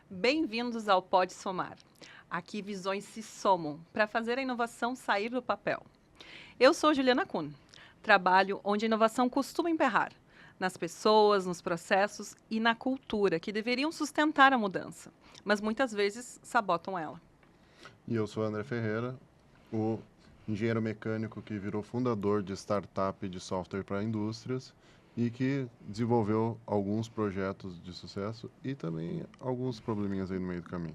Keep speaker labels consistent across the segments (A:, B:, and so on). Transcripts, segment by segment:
A: Bem-vindos ao Pode Somar. Aqui visões se somam para fazer a inovação sair do papel. Eu sou Juliana Kuhn. Trabalho onde a inovação costuma emperrar, nas pessoas, nos processos e na cultura que deveriam sustentar a mudança, mas muitas vezes sabotam ela.
B: E eu sou André Ferreira, o engenheiro mecânico que virou fundador de startup de software para indústrias e que desenvolveu alguns projetos de sucesso e também alguns probleminhas aí no meio do caminho.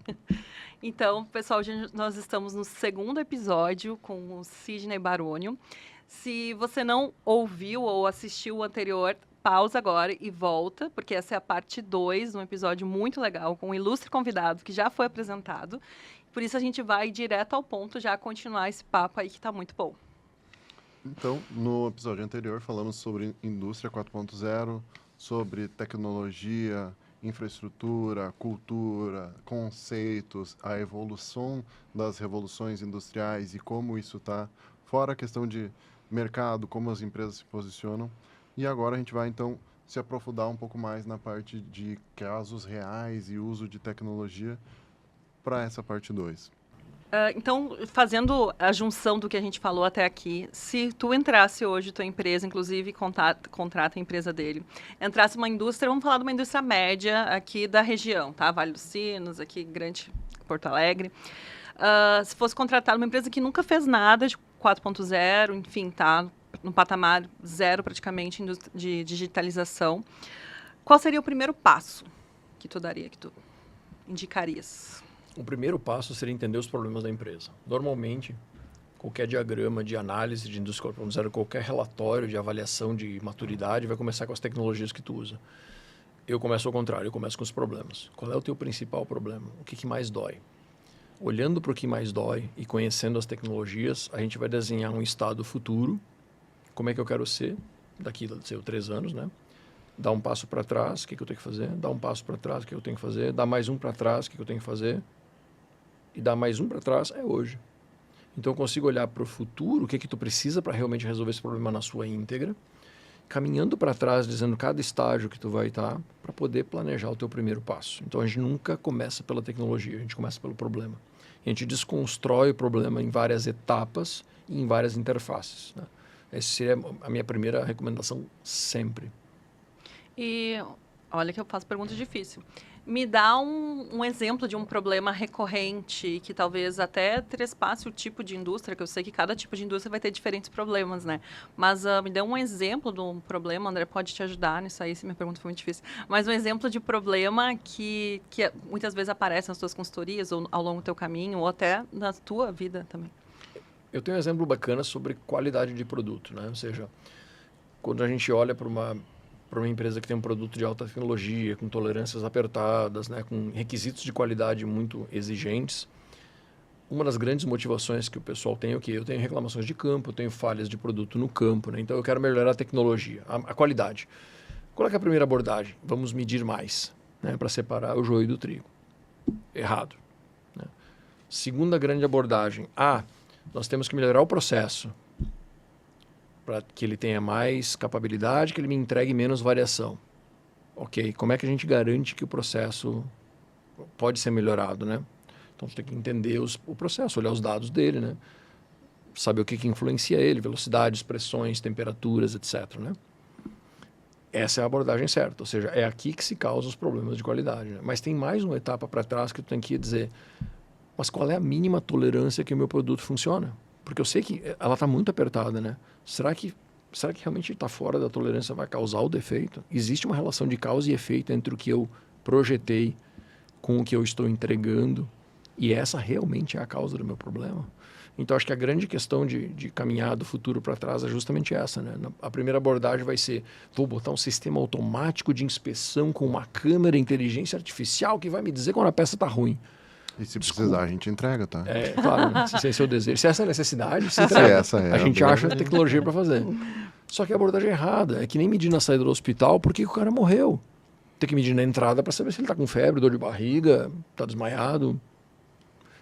A: Então, pessoal, hoje nós estamos no segundo episódio com o Sidney Barônio. Se você não ouviu ou assistiu o anterior, pausa agora e volta, porque essa é a parte 2 de um episódio muito legal com um ilustre convidado que já foi apresentado. Por isso a gente vai direto ao ponto, já continuar esse papo aí que está muito bom.
B: Então, no episódio anterior falamos sobre indústria 4.0, sobre tecnologia, infraestrutura, cultura, conceitos, a evolução das revoluções industriais e como isso está, fora a questão de mercado, como as empresas se posicionam. E agora a gente vai, então, se aprofundar um pouco mais na parte de casos reais e uso de tecnologia para essa parte 2.
A: Então, fazendo a junção do que a gente falou até aqui, se tu entrasse hoje, tua empresa, inclusive contrata a empresa dele, entrasse uma indústria, vamos falar de uma indústria média aqui da região, tá? Vale dos Sinos, aqui Grande Porto Alegre. Se fosse contratado uma empresa que nunca fez nada de 4.0, enfim, tá no patamar zero praticamente de digitalização, qual seria o primeiro passo que tu daria, que tu indicarias?
C: O primeiro passo seria entender os problemas da empresa. Normalmente, qualquer diagrama de análise de indústria 4.0, qualquer relatório de avaliação de maturidade vai começar com as tecnologias que tu usa. Eu começo ao contrário, eu começo com os problemas. Qual é o teu principal problema? O que mais dói? Olhando para o que mais dói e conhecendo as tecnologias, a gente vai desenhar um estado futuro. Como é que eu quero ser daqui a 3 anos, né? Dar um passo para trás, o que eu tenho que fazer? Dar um passo para trás, o que eu tenho que fazer? Dar mais um para trás, o que eu tenho que fazer? E dar mais um para trás é hoje. Então eu consigo olhar para o futuro, o que tu precisa para realmente resolver esse problema na sua íntegra, caminhando para trás, dizendo cada estágio que tu vai estar, para poder planejar o teu primeiro passo. Então a gente nunca começa pela tecnologia, a gente começa pelo problema. A gente desconstrói o problema em várias etapas e em várias interfaces, né? Essa seria a minha primeira recomendação sempre.
A: E olha que eu faço pergunta difícil. Me dá um exemplo de um problema recorrente que talvez até trespasse o tipo de indústria, que eu sei que cada tipo de indústria vai ter diferentes problemas, né? Mas me dê um exemplo de um problema, André, pode te ajudar nisso aí, se minha pergunta foi muito difícil. Mas um exemplo de problema que muitas vezes aparece nas tuas consultorias ou ao longo do teu caminho, ou até na tua vida também.
C: Eu tenho um exemplo bacana sobre qualidade de produto, né? Ou seja, quando a gente olha para uma empresa que tem um produto de alta tecnologia, com tolerâncias apertadas, né, com requisitos de qualidade muito exigentes, uma das grandes motivações que o pessoal tem é o quê? Eu tenho reclamações de campo, eu tenho falhas de produto no campo, né? Então eu quero melhorar a tecnologia, a qualidade. Qual é a primeira abordagem? Vamos medir mais, né, para separar o joio do trigo. Errado, né? Segunda grande abordagem, nós temos que melhorar o processo para que ele tenha mais capabilidade, que ele me entregue menos variação. Ok, como é que a gente garante que o processo pode ser melhorado, né? Então, tem que entender o processo, olhar os dados dele, né? Saber o que influencia ele, velocidades, pressões, temperaturas, etc, né? Essa é a abordagem certa, ou seja, é aqui que se causam os problemas de qualidade, né? Mas tem mais uma etapa para trás que tu tem que dizer, mas qual é a mínima tolerância que o meu produto funciona? Porque eu sei que ela está muito apertada, né? Será que realmente está fora da tolerância vai causar o defeito? Existe uma relação de causa e efeito entre o que eu projetei com o que eu estou entregando e essa realmente é a causa do meu problema? Então, acho que a grande questão de caminhar do futuro para trás é justamente essa, né? A primeira abordagem vai ser, vou botar um sistema automático de inspeção com uma câmera, inteligência artificial que vai me dizer quando a peça está ruim.
B: E se precisar, a gente entrega, tá?
C: É, claro, né? Se esse é o desejo. Se essa é a necessidade, se entrega.
B: Essa é
C: a gente acha a tecnologia para fazer. Só que a abordagem é errada. É que nem medir na saída do hospital porque o cara morreu. Tem que medir na entrada para saber se ele está com febre, dor de barriga, está desmaiado.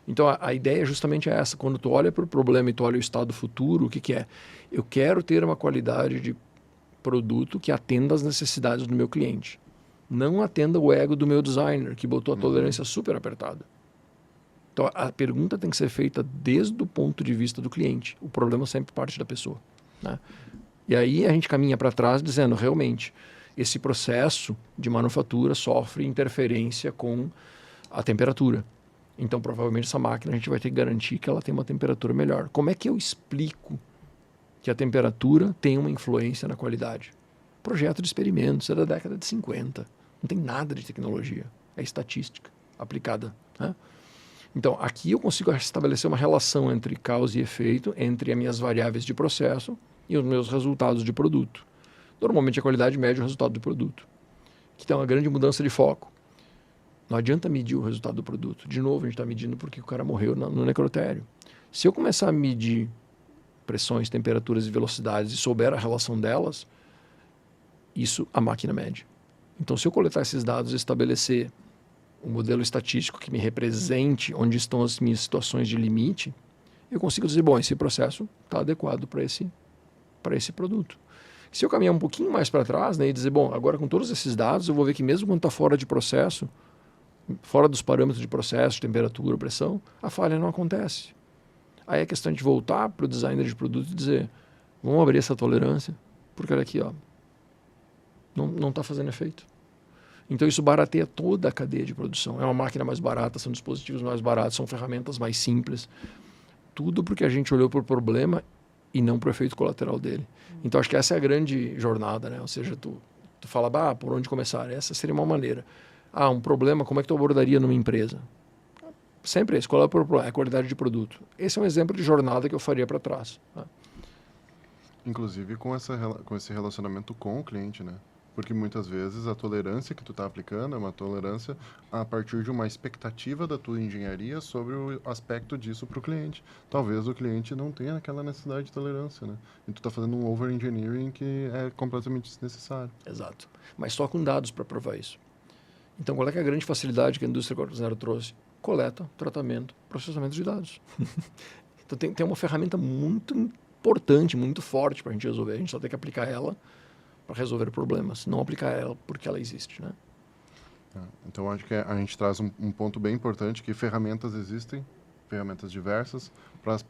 C: Então, a ideia é justamente essa. Quando tu olha para o problema e tu olha o estado futuro, o que é? Eu quero ter uma qualidade de produto que atenda às necessidades do meu cliente. Não atenda o ego do meu designer, que botou a tolerância super apertada. Então, a pergunta tem que ser feita desde o ponto de vista do cliente. O problema sempre parte da pessoa, né? E aí a gente caminha para trás dizendo, realmente, esse processo de manufatura sofre interferência com a temperatura. Então, provavelmente, essa máquina a gente vai ter que garantir que ela tem uma temperatura melhor. Como é que eu explico que a temperatura tem uma influência na qualidade? Projeto de experimentos, é da década de 50. Não tem nada de tecnologia. É estatística aplicada, né? Então, aqui eu consigo estabelecer uma relação entre causa e efeito, entre as minhas variáveis de processo e os meus resultados de produto. Normalmente, a qualidade mede o resultado do produto, que tem uma grande mudança de foco. Não adianta medir o resultado do produto. De novo, a gente está medindo porque o cara morreu no necrotério. Se eu começar a medir pressões, temperaturas e velocidades e souber a relação delas, isso a máquina mede. Então, se eu coletar esses dados e estabelecer um modelo estatístico que me represente onde estão as minhas situações de limite, eu consigo dizer, bom, esse processo está adequado para esse produto. Se eu caminhar um pouquinho mais para trás, né, e dizer, bom, agora com todos esses dados, eu vou ver que mesmo quando está fora de processo, fora dos parâmetros de processo, temperatura, pressão, a falha não acontece. Aí é questão de voltar para o designer de produto e dizer, vamos abrir essa tolerância, porque olha aqui, ó, não está fazendo efeito. Então isso barateia toda a cadeia de produção. É uma máquina mais barata, são dispositivos mais baratos, são ferramentas mais simples. Tudo porque a gente olhou para o problema e não para o efeito colateral dele. Então acho que essa é a grande jornada, né? Ou seja, tu fala, por onde começar? Essa seria uma maneira. Um problema, como é que tu abordaria numa empresa? Sempre esse. Qual é o problema? É a qualidade de produto. Esse é um exemplo de jornada que eu faria para trás, tá?
B: Inclusive com esse relacionamento com o cliente, né? Porque muitas vezes a tolerância que tu está aplicando é uma tolerância a partir de uma expectativa da tua engenharia sobre o aspecto disso para o cliente. Talvez o cliente não tenha aquela necessidade de tolerância, né? E tu está fazendo um over-engineering que é completamente desnecessário.
C: Exato. Mas só com dados para provar isso. Então, qual é, que é a grande facilidade que a indústria 4.0 trouxe? Coleta, tratamento, processamento de dados. Então, tem uma ferramenta muito importante, muito forte para a gente resolver. A gente só tem que aplicar ela para resolver problemas, não aplicar ela porque ela existe, né?
B: Então, acho que a gente traz um ponto bem importante, que ferramentas existem, ferramentas diversas,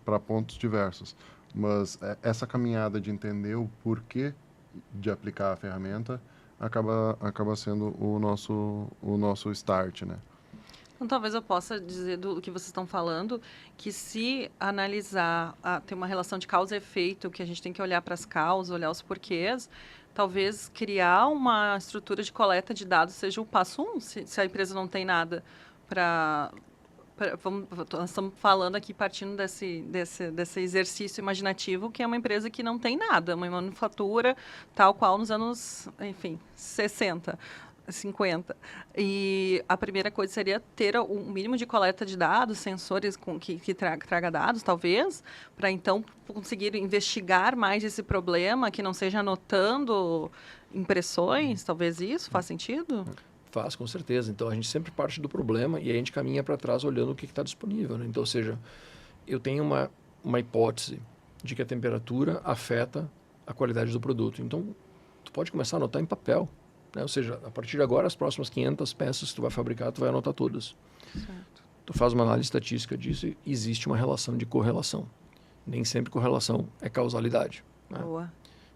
B: para pontos diversos. Mas essa caminhada de entender o porquê de aplicar a ferramenta acaba sendo o nosso start, né?
A: Então, talvez eu possa dizer do que vocês estão falando, que se analisar, ter uma relação de causa e efeito, que a gente tem que olhar para as causas, olhar os porquês, talvez criar uma estrutura de coleta de dados seja o passo 1, se a empresa não tem nada para... Nós estamos falando aqui, partindo desse exercício imaginativo, que é uma empresa que não tem nada, uma manufatura tal qual nos anos, enfim, 60. 50. E a primeira coisa seria ter um mínimo de coleta de dados, sensores que traga dados, talvez, para então conseguir investigar mais esse problema, que não seja anotando impressões, talvez isso faz sentido?
C: Faz, com certeza. Então, a gente sempre parte do problema e a gente caminha para trás olhando o que está disponível, né? Então, ou seja, eu tenho uma hipótese de que a temperatura afeta a qualidade do produto. Então, tu pode começar a anotar em papel, né? Ou seja, a partir de agora, as próximas 500 peças que tu vai fabricar, tu vai anotar todas.
A: Certo.
C: Tu faz uma análise estatística disso e existe uma relação de correlação. Nem sempre correlação é causalidade, né?
A: Boa.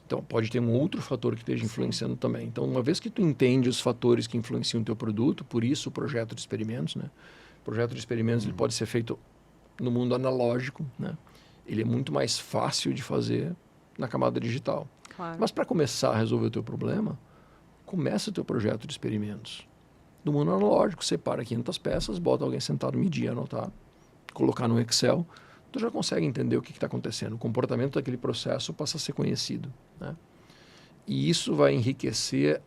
C: Então, pode ter um outro fator que esteja influenciando também. Então, uma vez que tu entende os fatores que influenciam o teu produto, por isso o projeto de experimentos, né? O projeto de experimentos ele pode ser feito no mundo analógico, né? Ele é muito mais fácil de fazer na camada digital.
A: Claro.
C: Mas para começar a resolver o teu problema, começa o teu projeto de experimentos. No mundo analógico, separa 500 peças, bota alguém sentado, medir, anotar, colocar no Excel, tu já consegue entender o que está acontecendo. O comportamento daquele processo passa a ser conhecido, né? E isso vai enriquecer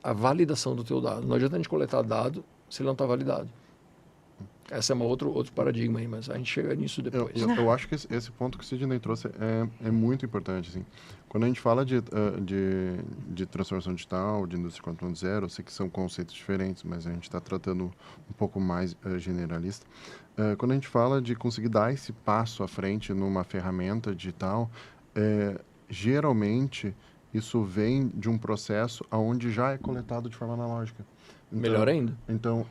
C: a validação do teu dado. Não adianta a gente coletar dado se ele não está validado. Esse é outro paradigma aí, mas a gente chega nisso depois.
B: Eu acho que esse ponto que o Sidney trouxe é muito importante, assim. Quando a gente fala de transformação digital, de indústria 4.0, eu sei que são conceitos diferentes, mas a gente está tratando um pouco mais generalista. Quando a gente fala de conseguir dar esse passo à frente numa ferramenta digital, geralmente isso vem de um processo onde já é coletado de forma analógica. Então,
C: Melhor ainda.
B: Então,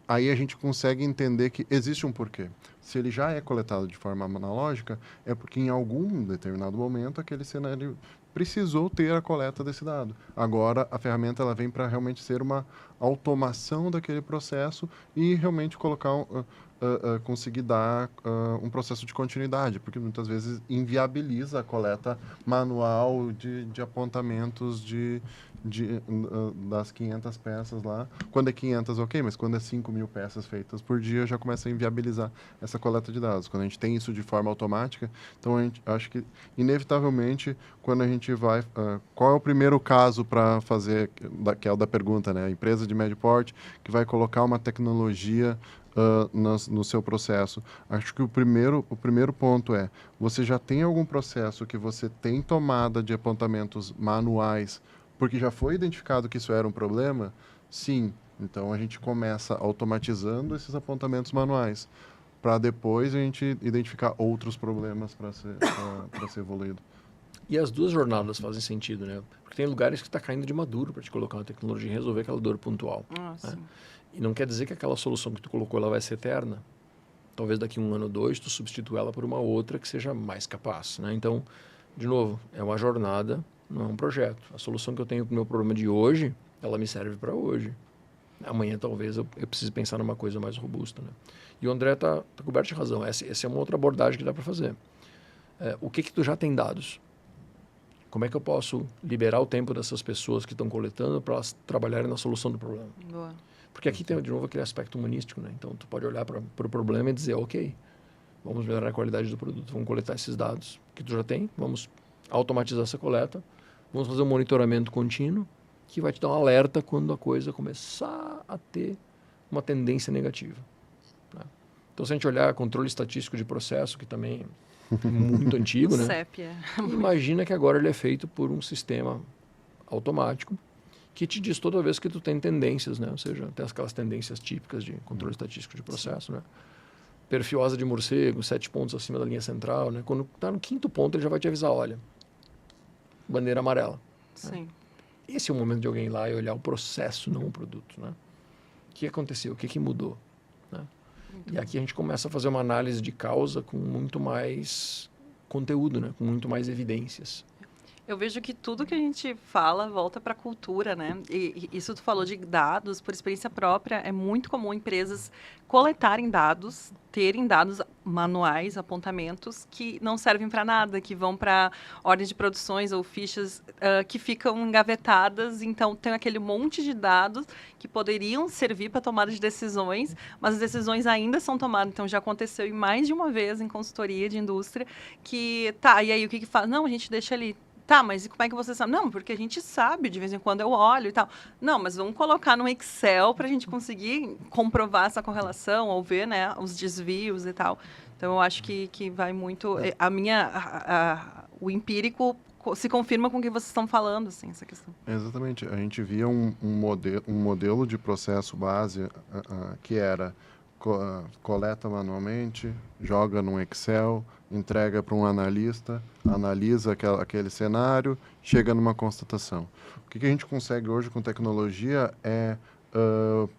B: aí a gente consegue entender que existe um porquê. Se ele já é coletado de forma analógica, é porque em algum determinado momento aquele cenário precisou ter a coleta desse dado. Agora, a ferramenta ela vem para realmente ser uma automação daquele processo e realmente colocar conseguir dar um processo de continuidade, porque muitas vezes inviabiliza a coleta manual de apontamentos das 500 peças lá. Quando é 500, ok, mas quando é 5.000 peças feitas por dia, já começa a inviabilizar essa coleta de dados. Quando a gente tem isso de forma automática, então a gente acho que, inevitavelmente, quando a gente vai... qual é o primeiro caso para fazer, que é o da pergunta, né? A empresa de médio porte que vai colocar uma tecnologia no seu processo. Acho que o primeiro ponto é, você já tem algum processo que você tem tomada de apontamentos manuais, porque já foi identificado que isso era um problema? Sim. Então, a gente começa automatizando esses apontamentos manuais, para depois a gente identificar outros problemas para ser evoluído.
C: E as duas jornadas fazem sentido, né? Porque tem lugares que está caindo de maduro para te colocar uma tecnologia e resolver aquela dor pontual. Né? E não quer dizer que aquela solução que tu colocou ela vai ser eterna. Talvez daqui 1 ano ou 2 tu substitua ela por uma outra que seja mais capaz, né? Então, de novo, é uma jornada, não é um projeto. A solução que eu tenho para o meu problema de hoje, ela me serve para hoje. Amanhã talvez eu precise pensar numa coisa mais robusta, né? E o André tá coberto de razão. Essa é uma outra abordagem que dá para fazer. O que tu já tem dados? Como é que eu posso liberar o tempo dessas pessoas que estão coletando para elas trabalharem na solução do problema?
A: Boa.
C: Porque aqui tem, de novo, aquele aspecto humanístico, né? Então, tu pode olhar para o problema e dizer, ok, vamos melhorar a qualidade do produto, vamos coletar esses dados que tu já tem, vamos automatizar essa coleta, vamos fazer um monitoramento contínuo que vai te dar um alerta quando a coisa começar a ter uma tendência negativa. Né? Então, se a gente olhar controle estatístico de processo, que também é muito antigo, né?
A: CEP,
C: Imagina que agora ele é feito por um sistema automático que te diz toda vez que tu tem tendências, né? Ou seja, tem aquelas tendências típicas de controle estatístico de processo, né? Perfil asa de morcego, 7 pontos acima da linha central, né? Quando está no 5º ponto, ele já vai te avisar, olha, bandeira amarela.
A: Sim.
C: Né? Esse é o momento de alguém ir lá e olhar o processo, não o produto, né? O que aconteceu? O que mudou? Né? E aqui a gente começa a fazer uma análise de causa com muito mais conteúdo, né? Com muito mais evidências.
A: Eu vejo que tudo que a gente fala volta para a cultura, né? E isso tu falou de dados, por experiência própria, é muito comum empresas coletarem dados, terem dados manuais, apontamentos que não servem para nada, que vão para ordem de produções ou fichas que ficam engavetadas. Então, tem aquele monte de dados que poderiam servir para tomada de decisões, mas as decisões ainda são tomadas. Então, já aconteceu mais de uma vez em consultoria de indústria que, tá, e aí o que faz? Não, a gente deixa ali. Tá, mas e como é que você sabe? Não, porque a gente sabe, de vez em quando eu olho e tal. Não, mas vamos colocar no Excel para a gente conseguir comprovar essa correlação ou ver, né, os desvios e tal. Então, eu acho que vai muito... O empírico se confirma com o que vocês estão falando, assim, essa questão.
B: Exatamente. A gente via um modelo de processo base que era coleta manualmente, joga no Excel, entrega para um analista, analisa aquele cenário, chega numa constatação. O que a gente consegue hoje com tecnologia é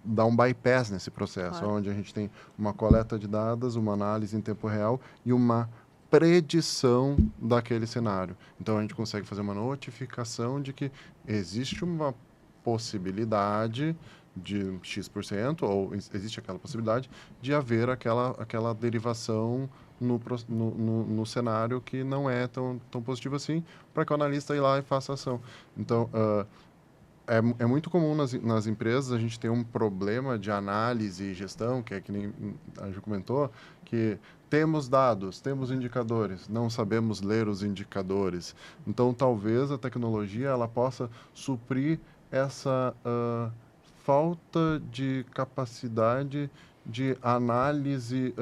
B: dar um bypass nesse processo,
A: Claro.
B: onde a gente tem uma coleta de dados, uma análise em tempo real e uma predição daquele cenário. Então, a gente consegue fazer uma notificação de que existe uma possibilidade de X%, ou existe aquela possibilidade de haver aquela derivação no cenário que não é tão positivo assim, para que o analista ir lá e faça ação. Então, é muito comum nas empresas a gente ter um problema de análise e gestão, que é que nem a Ju comentou, que temos dados, temos indicadores, não sabemos ler os indicadores. Então, talvez a tecnologia ela possa suprir essa falta de capacidade de análise.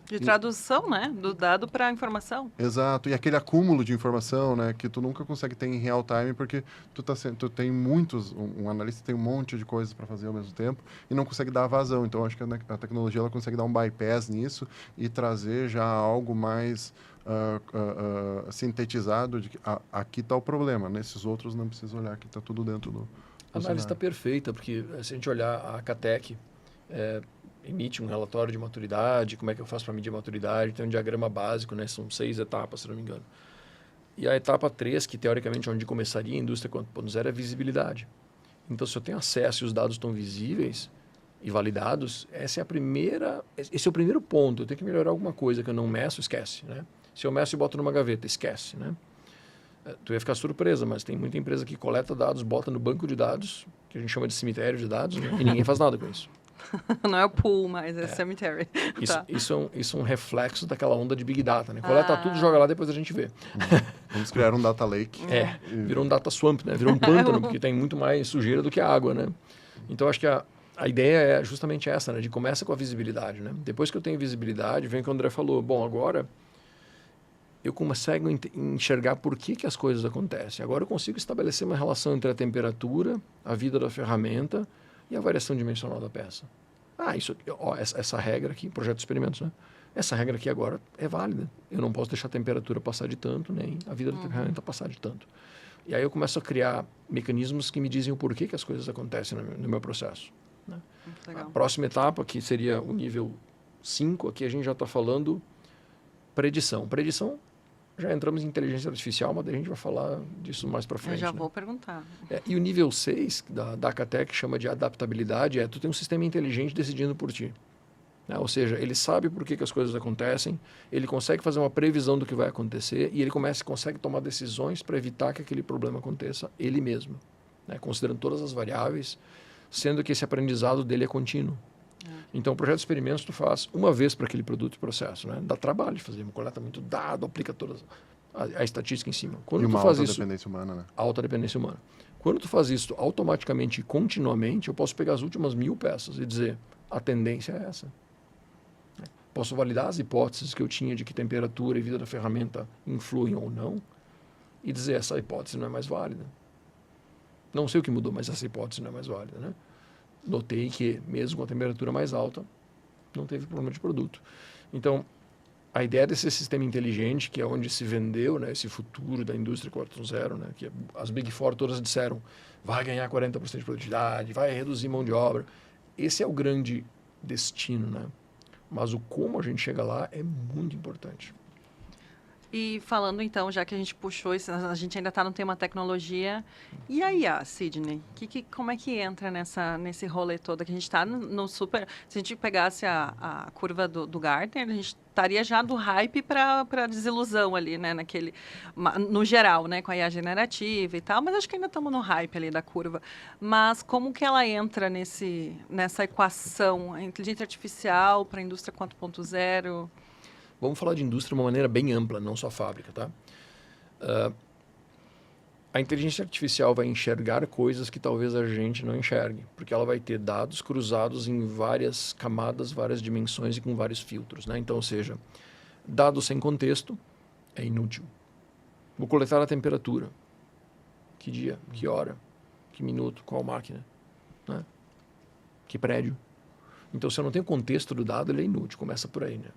A: De tradução, né? Do dado para informação.
B: Exato, e aquele acúmulo de informação, né, que tu nunca consegue ter em real time, porque tu tem muitos, um analista tem um monte de coisas para fazer ao mesmo tempo e não consegue dar vazão. Então, acho que a tecnologia ela consegue dar um bypass nisso e trazer já algo mais sintetizado de que aqui está o problema, nesses outros não precisa olhar, que está tudo dentro do
C: A análise está
B: cenário.
C: perfeita, porque se a gente olhar a Catec, emite um relatório de maturidade, como é que eu faço para medir a maturidade, tem um diagrama básico, né? São 6 etapas, se não me engano. E a etapa 3, que teoricamente é onde começaria a indústria 4.0, é visibilidade. Então, se eu tenho acesso e os dados estão visíveis e validados, esse é o primeiro ponto. Eu tenho que melhorar alguma coisa que eu não meço, esquece, né? Se eu meço e boto numa gaveta, esquece, né? Tu ia ficar surpresa, mas tem muita empresa que coleta dados, bota no banco de dados, que a gente chama de cemitério de dados, né? E ninguém faz nada com isso.
A: Não é o pool, mas é cemetery. Tá.
C: Isso é um reflexo daquela onda de Big Data, né? Coleta tudo, joga lá, depois a gente vê.
B: Vamos criar um data lake.
C: Virou um data swamp, né? Virou um pântano, porque tem muito mais sujeira do que água, né? Então, acho que a ideia é justamente essa, né? De começa com a visibilidade, né? Depois que eu tenho visibilidade, vem o que o André falou. Bom, agora eu consigo enxergar por que as coisas acontecem. Agora eu consigo estabelecer uma relação entre a temperatura, a vida da ferramenta e a variação dimensional da peça. Essa regra aqui, projeto de experimentos, né? Essa regra aqui agora é válida. Eu não posso deixar a temperatura passar de tanto, nem a vida da ferramenta passar de tanto. E aí eu começo a criar mecanismos que me dizem o porquê que as coisas acontecem no meu processo, né? A próxima etapa, que seria o nível 5, aqui a gente já está falando predição. Predição, já entramos em inteligência artificial, mas daí a gente vai falar disso mais para frente.
A: Eu já
C: né?
A: vou perguntar.
C: E o nível 6 da Catec chama de adaptabilidade, tu tem um sistema inteligente decidindo por ti. Né? Ou seja, ele sabe por que as coisas acontecem, ele consegue fazer uma previsão do que vai acontecer e ele consegue tomar decisões para evitar que aquele problema aconteça ele mesmo, né? Considerando todas as variáveis, sendo que esse aprendizado dele é contínuo. Então, o projeto de experimentos tu faz uma vez para aquele produto e processo, né? Dá trabalho de fazer, coleta muito dado, aplica toda a estatística em cima. Quando
B: E uma
C: tu faz
B: alta
C: isso,
B: dependência humana, né?
C: alta dependência humana. Quando tu faz isso automaticamente e continuamente, eu posso pegar as últimas 1000 peças e dizer, a tendência é essa. Posso validar as hipóteses que eu tinha de que temperatura e vida da ferramenta influem ou não e dizer, essa hipótese não é mais válida. Não sei o que mudou, mas essa hipótese não é mais válida, né? Notei que, mesmo com a temperatura mais alta, não teve problema de produto. Então, a ideia desse sistema inteligente, que é onde se vendeu, né, esse futuro da indústria 4.0, né, que as Big Four todas disseram, vai ganhar 40% de produtividade, vai reduzir mão de obra. Esse é o grande destino, né? Mas o como a gente chega lá é muito importante.
A: E falando então, já que a gente puxou isso, a gente ainda está no tema tecnologia. E a IA, Sidney? Como é que entra nesse rolê todo? Que a gente está no super... Se a gente pegasse a curva do Gartner, a gente estaria já do hype para desilusão ali, né? No geral, né? Com a IA generativa e tal. Mas acho que ainda estamos no hype ali da curva. Mas como que ela entra nessa equação? A inteligência artificial para a indústria 4.0...
C: Vamos falar de indústria de uma maneira bem ampla, não só fábrica, tá? A inteligência artificial vai enxergar coisas que talvez a gente não enxergue, porque ela vai ter dados cruzados em várias camadas, várias dimensões e com vários filtros, né? Então, ou seja, dados sem contexto é inútil. Vou coletar a temperatura. Que dia, que hora, que minuto, qual máquina, né? Que prédio. Então, se eu não tenho contexto do dado, ele é inútil. Começa por aí, né?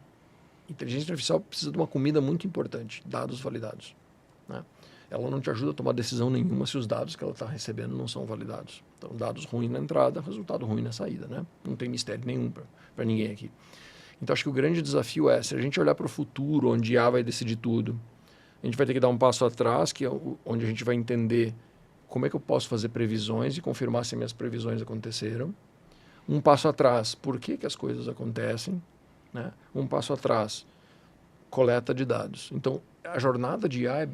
C: Inteligência artificial precisa de uma comida muito importante, dados validados, né? Ela não te ajuda a tomar decisão nenhuma se os dados que ela está recebendo não são validados. Então, dados ruins na entrada, resultado ruim na saída, né? Não tem mistério nenhum para ninguém aqui. Então, acho que o grande desafio é, se a gente olhar para o futuro, onde a vai decidir tudo, a gente vai ter que dar um passo atrás, que é onde a gente vai entender como é que eu posso fazer previsões e confirmar se minhas previsões aconteceram. Um passo atrás, por que as coisas acontecem, né? Um passo atrás, coleta de dados. Então, a jornada de IA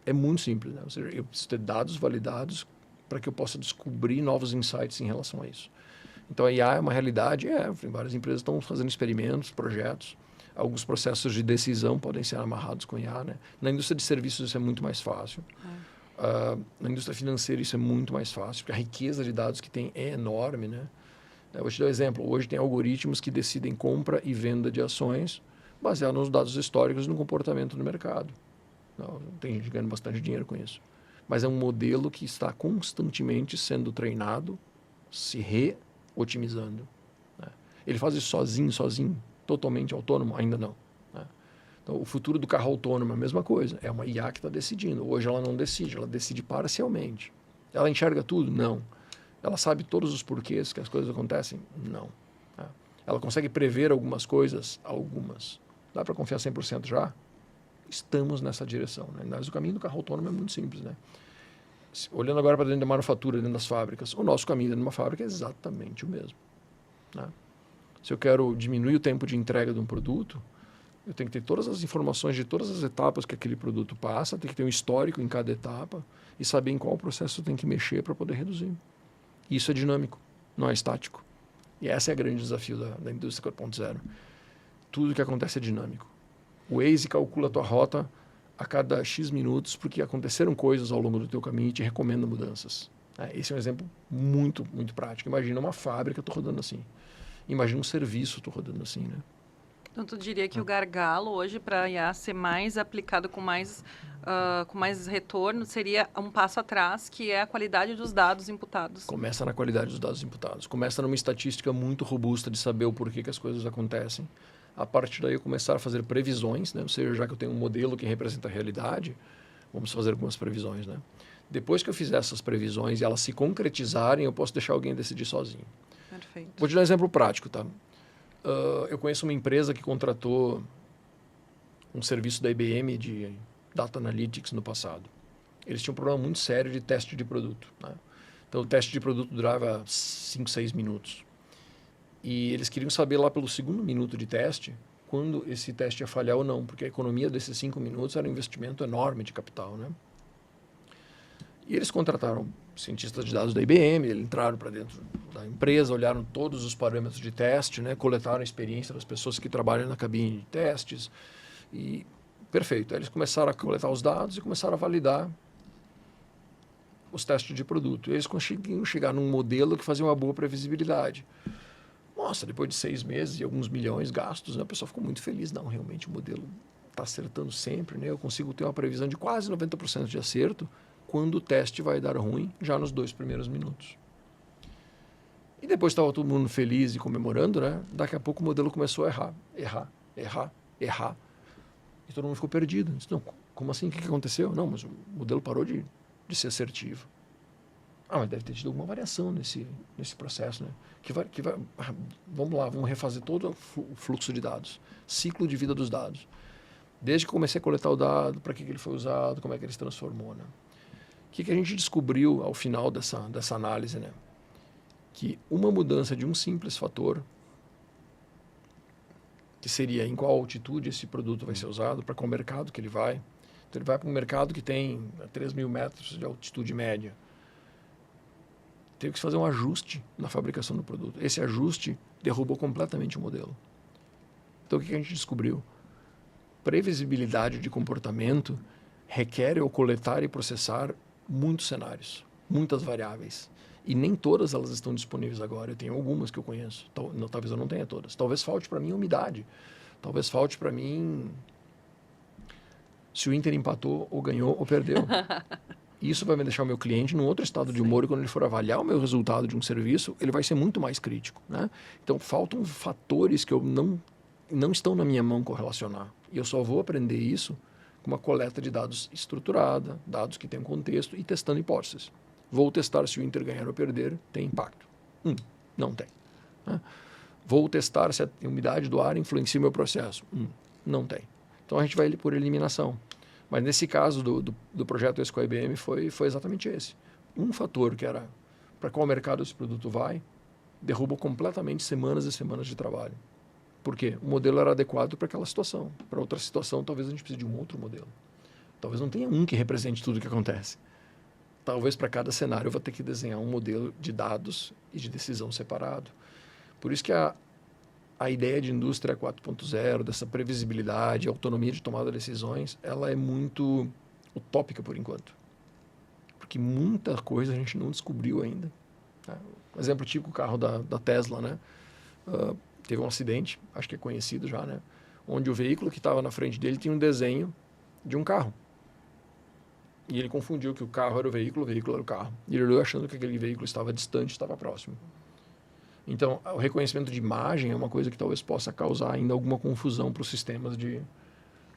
C: é muito simples, né? Ou seja, eu preciso ter dados validados para que eu possa descobrir novos insights em relação a isso. Então, a IA é uma realidade, várias empresas estão fazendo experimentos, projetos, alguns processos de decisão podem ser amarrados com IA, né? Na indústria de serviços isso é muito mais fácil. Na indústria financeira isso é muito mais fácil, porque a riqueza de dados que tem é enorme, né? Eu vou te dar um exemplo. Hoje tem algoritmos que decidem compra e venda de ações baseado nos dados históricos e no comportamento do mercado. Não, tem gente ganhando bastante dinheiro com isso. Mas é um modelo que está constantemente sendo treinado, se re-otimizando. Né? Ele faz isso sozinho, totalmente autônomo? Ainda não. Né? Então, o futuro do carro autônomo é a mesma coisa. É uma IA que está decidindo. Hoje ela não decide, ela decide parcialmente. Ela enxerga tudo? Não. Ela sabe todos os porquês que as coisas acontecem? Não. Né? Ela consegue prever algumas coisas? Algumas. Dá para confiar 100% já? Estamos nessa direção. Né? Mas o caminho do carro autônomo é muito simples. Né? Olhando agora para dentro da manufatura, dentro das fábricas, o nosso caminho dentro de uma fábrica é exatamente o mesmo. Né? Se eu quero diminuir o tempo de entrega de um produto, eu tenho que ter todas as informações de todas as etapas que aquele produto passa, tem que ter um histórico em cada etapa e saber em qual processo eu tenho que mexer para poder reduzir. Isso é dinâmico, não é estático. E esse é o grande desafio da indústria 4.0. Tudo que acontece é dinâmico. O Waze calcula a tua rota a cada X minutos, porque aconteceram coisas ao longo do teu caminho e te recomenda mudanças. Esse é um exemplo muito, muito prático. Imagina uma fábrica, estou rodando assim. Imagina um serviço, estou rodando assim, né?
A: Então, tu diria que o gargalo hoje, para a IA ser mais aplicado com mais retorno, seria um passo atrás, que é a qualidade dos dados imputados.
C: Começa na qualidade dos dados imputados. Começa numa estatística muito robusta de saber o porquê que as coisas acontecem. A partir daí eu começar a fazer previsões, né? Ou seja, já que eu tenho um modelo que representa a realidade, vamos fazer algumas previsões, né? Depois que eu fizer essas previsões e elas se concretizarem, eu posso deixar alguém decidir sozinho.
A: Perfeito.
C: Vou te dar um exemplo prático, tá? Eu conheço uma empresa que contratou um serviço da IBM de Data Analytics no passado. Eles tinham um problema muito sério de teste de produto. Né? Então, o teste de produto durava 5, 6 minutos. E eles queriam saber lá pelo segundo minuto de teste quando esse teste ia falhar ou não, porque a economia desses 5 minutos era um investimento enorme de capital. Né? E eles contrataram cientistas de dados da IBM, eles entraram para dentro da empresa, olharam todos os parâmetros de teste, né, coletaram a experiência das pessoas que trabalham na cabine de testes e perfeito. Aí eles começaram a coletar os dados e começaram a validar os testes de produto. E eles conseguiram chegar num modelo que fazia uma boa previsibilidade. Nossa, depois de 6 meses e alguns milhões gastos, né, a pessoa ficou muito feliz. Não, realmente o modelo está acertando sempre, né? Eu consigo ter uma previsão de quase 90% de acerto quando o teste vai dar ruim já nos 2 primeiros minutos. E depois estava todo mundo feliz e comemorando, né? Daqui a pouco o modelo começou a errar. E todo mundo ficou perdido. Disse, não, como assim? O que aconteceu? Não, mas o modelo parou de ser assertivo. Mas deve ter tido alguma variação nesse processo, né? Vamos lá, vamos refazer todo o fluxo de dados, ciclo de vida dos dados. Desde que comecei a coletar o dado, para que ele foi usado, como é que ele se transformou, né? O que a gente descobriu ao final dessa análise, né? Que uma mudança de um simples fator, que seria em qual altitude esse produto vai ser usado, para qual mercado que ele vai. Então, ele vai para um mercado que tem 3 mil metros de altitude média. Teve que se fazer um ajuste na fabricação do produto. Esse ajuste derrubou completamente o modelo. Então, o que a gente descobriu? Previsibilidade de comportamento requer eu coletar e processar muitos cenários, muitas variáveis. E nem todas elas estão disponíveis agora. Eu tenho algumas que eu conheço. Talvez eu não tenha todas. Talvez falte para mim a umidade. Talvez falte para mim se o Inter empatou ou ganhou ou perdeu. Isso vai me deixar o meu cliente num outro estado de humor e quando ele for avaliar o meu resultado de um serviço, ele vai ser muito mais crítico. Né? Então, faltam fatores que eu não estão na minha mão correlacionar. E eu só vou aprender isso com uma coleta de dados estruturada, dados que têm contexto e testando hipóteses. Vou testar se o Inter ganhar ou perder, tem impacto. Não tem. Né? Vou testar se a umidade do ar influencia o meu processo. Não tem. Então, a gente vai por eliminação. Mas nesse caso do projeto esse com a IBM foi exatamente esse. Um fator que era para qual mercado esse produto vai, derrubou completamente semanas e semanas de trabalho. Por quê? O modelo era adequado para aquela situação. Para outra situação, talvez a gente precise de um outro modelo. Talvez não tenha um que represente tudo o que acontece. Talvez para cada cenário eu vou ter que desenhar um modelo de dados e de decisão separado. Por isso que a ideia de indústria 4.0, dessa previsibilidade, autonomia de tomada de decisões, ela é muito utópica por enquanto. Porque muita coisa a gente não descobriu ainda. Né? Um exemplo típico, o carro da Tesla, né? Teve um acidente, acho que é conhecido já, né? Onde o veículo que estava na frente dele tinha um desenho de um carro. E ele confundiu que o carro era o veículo era o carro. E ele olhou achando que aquele veículo estava distante, estava próximo. Então, o reconhecimento de imagem é uma coisa que talvez possa causar ainda alguma confusão para os sistemas de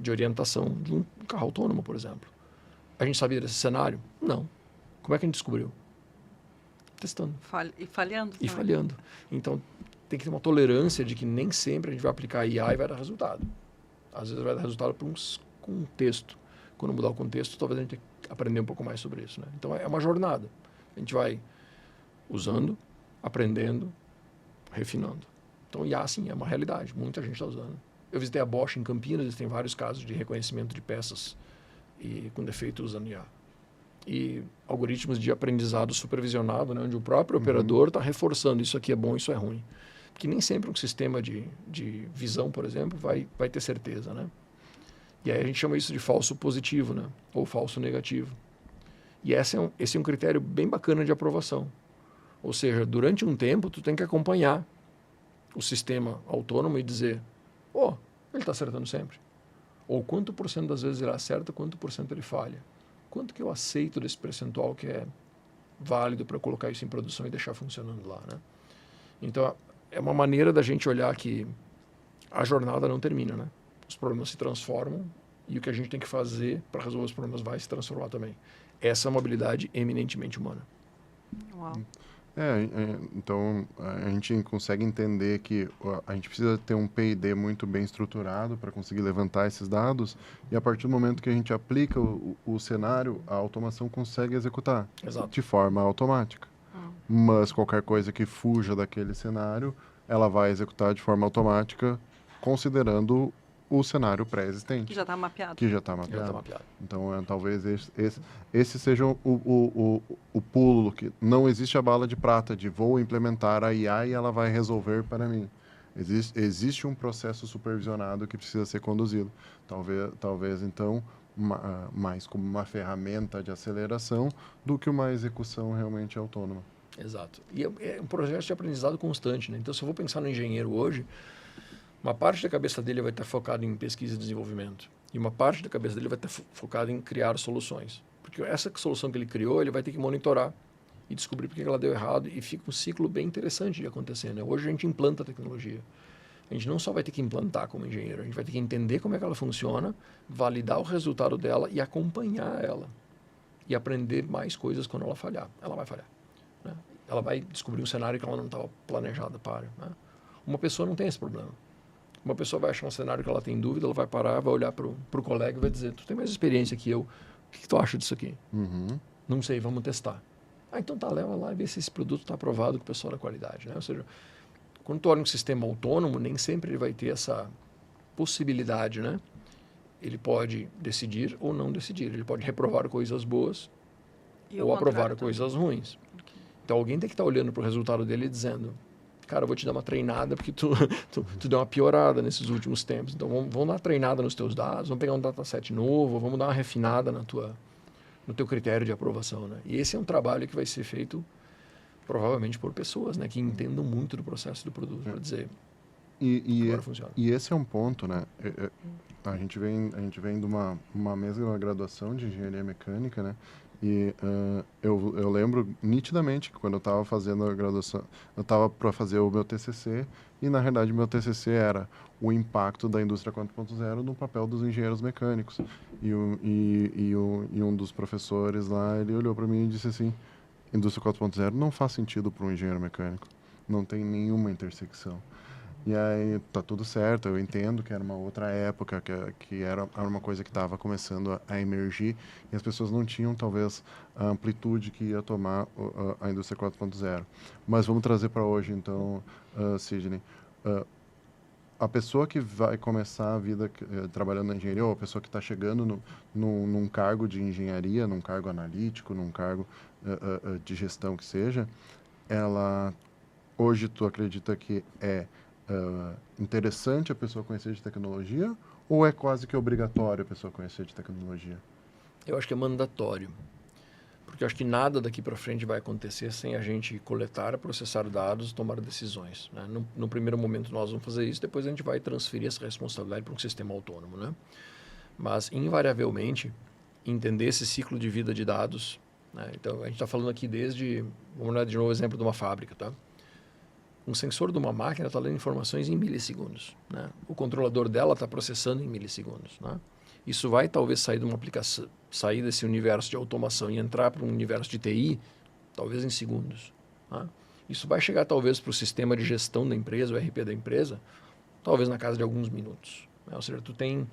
C: orientação de um carro autônomo, por exemplo. A gente sabia desse cenário? Não. Como é que a gente descobriu? Testando.
A: E falhando.
C: E falhando. Então, tem que ter uma tolerância de que nem sempre a gente vai aplicar IA e vai dar resultado. Às vezes vai dar resultado para um contexto. Quando mudar o contexto, talvez a gente tenha que aprender um pouco mais sobre isso. Né? Então, é uma jornada. A gente vai usando, aprendendo, refinando. Então, IA, sim, é uma realidade. Muita gente está usando. Eu visitei a Bosch em Campinas, eles têm vários casos de reconhecimento de peças e com defeito usando IA. E algoritmos de aprendizado supervisionado, né, onde o próprio operador está reforçando isso aqui é bom, isso é ruim. Porque nem sempre um sistema de visão, por exemplo, vai ter certeza. Né? E aí a gente chama isso de falso positivo, né? Ou falso negativo. E esse é um critério bem bacana de aprovação. Ou seja, durante um tempo, tu tem que acompanhar o sistema autônomo e dizer, ele está acertando sempre. Ou quanto por cento das vezes ele acerta, quanto por cento ele falha. Quanto que eu aceito desse percentual que é válido para colocar isso em produção e deixar funcionando lá, né? Então, é uma maneira da gente olhar que a jornada não termina, né? Os problemas se transformam e o que a gente tem que fazer para resolver os problemas vai se transformar também. Essa é uma habilidade eminentemente humana.
A: Uau.
B: Então a gente consegue entender que a gente precisa ter um P&D muito bem estruturado para conseguir levantar esses dados e a partir do momento que a gente aplica o cenário, a automação consegue executar.
C: Exato.
B: De forma automática. Mas qualquer coisa que fuja daquele cenário, ela vai executar de forma automática considerando o cenário pré-existente.
A: Que já está mapeado.
C: Já está mapeado.
B: Então, talvez esse seja o pulo, que não existe a bala de prata de vou implementar a IA e ela vai resolver para mim. Existe um processo supervisionado que precisa ser conduzido. Talvez então, mais como uma ferramenta de aceleração do que uma execução realmente autônoma.
C: Exato. E é um processo de aprendizado constante, né? Então, se eu vou pensar no engenheiro hoje, uma parte da cabeça dele vai estar focada em pesquisa e desenvolvimento. E uma parte da cabeça dele vai estar focada em criar soluções. Porque essa solução que ele criou, ele vai ter que monitorar e descobrir por que ela deu errado. E fica um ciclo bem interessante de acontecer, né? Hoje a gente implanta a tecnologia. A gente não só vai ter que implantar como engenheiro, a gente vai ter que entender como é que ela funciona, validar o resultado dela e acompanhar ela. E aprender mais coisas quando ela falhar. Ela vai falhar. Né? Ela vai descobrir um cenário que ela não estava planejada para. Né? Uma pessoa não tem esse problema. Uma pessoa vai achar um cenário que ela tem dúvida, ela vai parar, vai olhar para o colega e vai dizer, tu tem mais experiência que eu, o que tu acha disso aqui? Não sei, vamos testar. Então tá, leva lá e vê se esse produto está aprovado com o pessoal da qualidade. Né? Ou seja, quando tu olha um sistema autônomo, nem sempre ele vai ter essa possibilidade, né? Ele pode decidir ou não decidir. Ele pode reprovar coisas boas ou aprovar coisas ruins. Okay. Então alguém tem que estar olhando para o resultado dele e dizendo, cara, eu vou te dar uma treinada porque tu deu uma piorada nesses últimos tempos. Então, vamos dar uma treinada nos teus dados, vamos pegar um dataset novo, vamos dar uma refinada no teu critério de aprovação, né? E esse é um trabalho que vai ser feito provavelmente por pessoas, né? Que entendam muito do processo do produto, para dizer agora funciona.
B: E esse é um ponto, né? A gente vem de uma mesma graduação de engenharia mecânica, né? E eu lembro nitidamente que quando eu estava fazendo a graduação, eu estava para fazer o meu TCC e, na realidade, meu TCC era o impacto da indústria 4.0 no papel dos engenheiros mecânicos. E um dos professores lá, ele olhou para mim e disse assim, indústria 4.0 não faz sentido para um engenheiro mecânico, não tem nenhuma intersecção. E aí tá tudo certo, eu entendo que era uma outra época, que era uma coisa que estava começando a emergir e as pessoas não tinham talvez a amplitude que ia tomar a indústria 4.0. Mas vamos trazer para hoje então, Sidney. A pessoa que vai começar a vida trabalhando na engenharia, ou a pessoa que está chegando num cargo de engenharia, num cargo analítico, num cargo de gestão que seja, ela hoje tu acredita que é interessante a pessoa conhecer de tecnologia ou é quase que obrigatório a pessoa conhecer de tecnologia?
C: Eu acho que é mandatório. Porque Porque eu acho que nada daqui para frente vai acontecer sem a gente coletar, processar dados, tomar decisões. Né? No primeiro momento nós vamos fazer isso, depois a gente vai transferir essa responsabilidade para um sistema autônomo. Né? Mas, invariavelmente, entender esse ciclo de vida de dados. Né? Então, a gente está falando aqui vamos dar de novo o exemplo de uma fábrica. Tá? Um sensor de uma máquina está lendo informações em milissegundos. Né? O controlador dela está processando em milissegundos. Né? Isso vai talvez sair de uma aplicação, sair desse universo de automação e entrar para um universo de TI, talvez em segundos. Tá? Isso vai chegar talvez para o sistema de gestão da empresa, o RP da empresa, talvez na casa de alguns minutos. Né? Ou seja, tu tem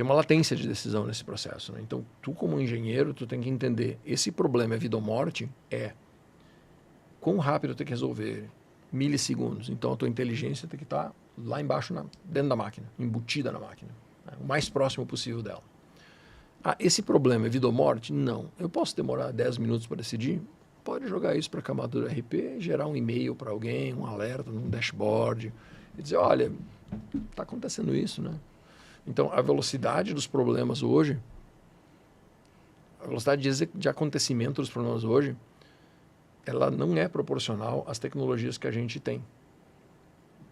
C: uma latência de decisão nesse processo. Né? Então, tu como engenheiro, tu tem que entender, esse problema é vida ou morte? Quão rápido eu tenho que resolver ele? Milissegundos. Então, a tua inteligência tem que estar lá embaixo, dentro da máquina, embutida na máquina. Né? O mais próximo possível dela. Esse problema é vida ou morte? Não. Eu posso demorar 10 minutos para decidir? Pode jogar isso para a camada do RP, gerar um e-mail para alguém, um alerta num dashboard, e dizer, olha, está acontecendo isso, né? Então, a velocidade dos problemas hoje, a velocidade de acontecimento dos problemas hoje, ela não é proporcional às tecnologias que a gente tem.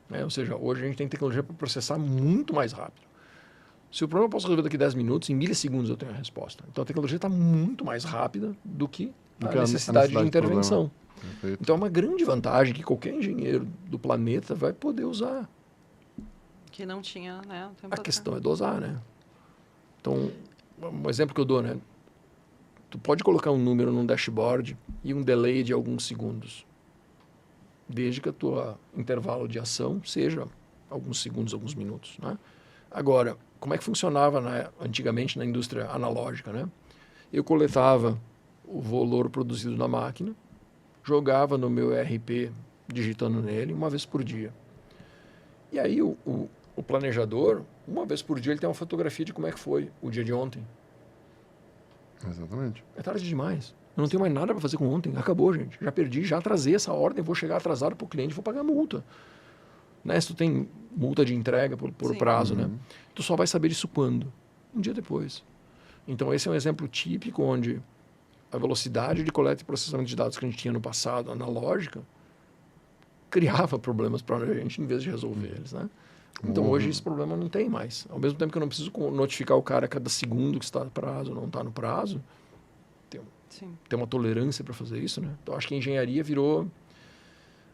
C: Né? Ou seja, hoje a gente tem tecnologia para processar muito mais rápido. Se o problema eu posso resolver daqui a 10 minutos, em milissegundos eu tenho a resposta. Então, a tecnologia está muito mais rápida do que a necessidade de intervenção. Então, é uma grande vantagem que qualquer engenheiro do planeta vai poder usar.
A: Que não tinha, né?
C: A questão é dosar, né? Então, um exemplo que eu dou, né? Tu pode colocar um número num dashboard e um delay de alguns segundos. Desde que a tua intervalo de ação seja alguns segundos, alguns minutos, né? Agora, como é que funcionava antigamente na indústria analógica, né? Eu coletava o valor produzido na máquina, jogava no meu ERP, digitando nele, uma vez por dia. E aí o planejador, uma vez por dia, ele tem uma fotografia de como é que foi o dia de ontem.
B: Exatamente.
C: É tarde demais. Eu não tenho mais nada para fazer com ontem. Acabou, gente. Já perdi, já atrasei essa ordem, vou chegar atrasado para o cliente, vou pagar multa. Né? Se tu tem multa de entrega por prazo, né? Tu só vai saber disso quando? Um dia depois. Então, esse é um exemplo típico onde a velocidade de coleta e processamento de dados que a gente tinha no passado, analógica, criava problemas para a gente em vez de resolver eles, né? Então, hoje esse problema não tem mais. Ao mesmo tempo que eu não preciso notificar o cara a cada segundo que está no prazo ou não está no prazo, tem uma tolerância para fazer isso, né? Então, acho que a engenharia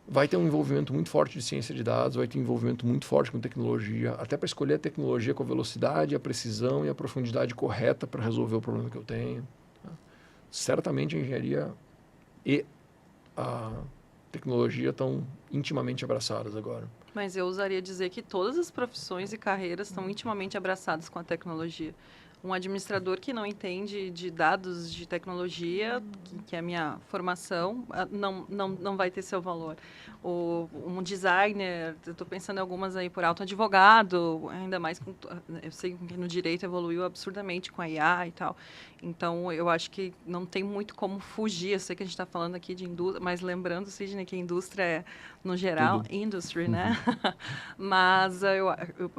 C: vai ter um envolvimento muito forte de ciência de dados, vai ter um envolvimento muito forte com tecnologia, até para escolher a tecnologia com a velocidade, a precisão e a profundidade correta para resolver o problema que eu tenho. Né? Certamente a engenharia e a tecnologia estão intimamente abraçadas agora.
A: Mas eu ousaria dizer que todas as profissões e carreiras estão intimamente abraçadas com a tecnologia. Um administrador que não entende de dados de tecnologia, que é a minha formação, não vai ter seu valor. Um designer, eu estou pensando em algumas aí por alto, advogado, ainda mais, eu sei que no direito evoluiu absurdamente com a IA e tal. Então, eu acho que não tem muito como fugir. Eu sei que a gente está falando aqui de indústria, mas lembrando, Sidney, que a indústria é, no geral, industry, né? Mas eu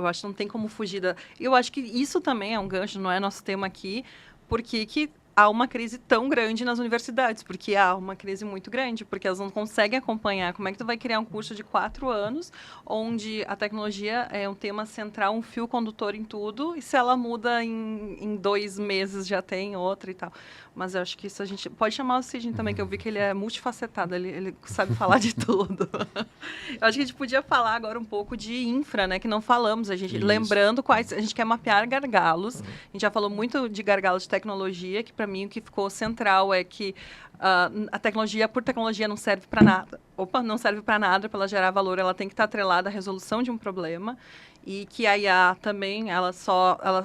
A: acho que não tem como fugir da... Eu acho que isso também é um gancho, não é nosso tema aqui, porque que há uma crise tão grande nas universidades, porque há uma crise muito grande, porque elas não conseguem acompanhar. Como é que tu vai criar um curso de 4 anos, onde a tecnologia é um tema central, um fio condutor em tudo, e se ela muda em 2 meses já tem outra e tal. Mas eu acho que isso a gente... Pode chamar o Sidney também, que eu vi que ele é multifacetado, ele sabe falar de tudo. Eu acho que a gente podia falar agora um pouco de infra, né, que não falamos. A gente, lembrando quais... A gente quer mapear gargalos. A gente já falou muito de gargalos de tecnologia, que para mim o que ficou central é que a tecnologia, por tecnologia, não serve para nada. Não serve para nada, para ela gerar valor, ela tem que estar atrelada à resolução de um problema. E que a IA também, ela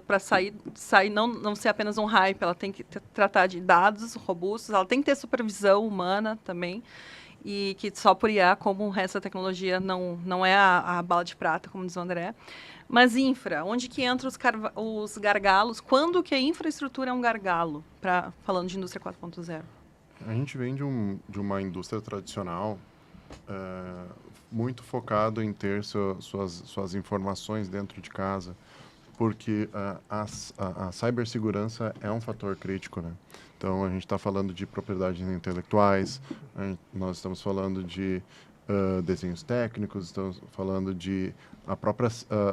A: para sair não ser apenas um hype, ela tem que tratar de dados robustos, ela tem que ter supervisão humana também. E que só por IA, como o resto da tecnologia, não é a bala de prata, como diz o André. Mas infra, onde que entram os gargalos? Quando que a infraestrutura é um gargalo, falando de indústria 4.0?
B: A gente vem de uma indústria tradicional muito focado em ter suas informações dentro de casa. porque a cibersegurança é um fator crítico, né? Então, a gente está falando de propriedades intelectuais, nós estamos falando de desenhos técnicos, estamos falando de a própria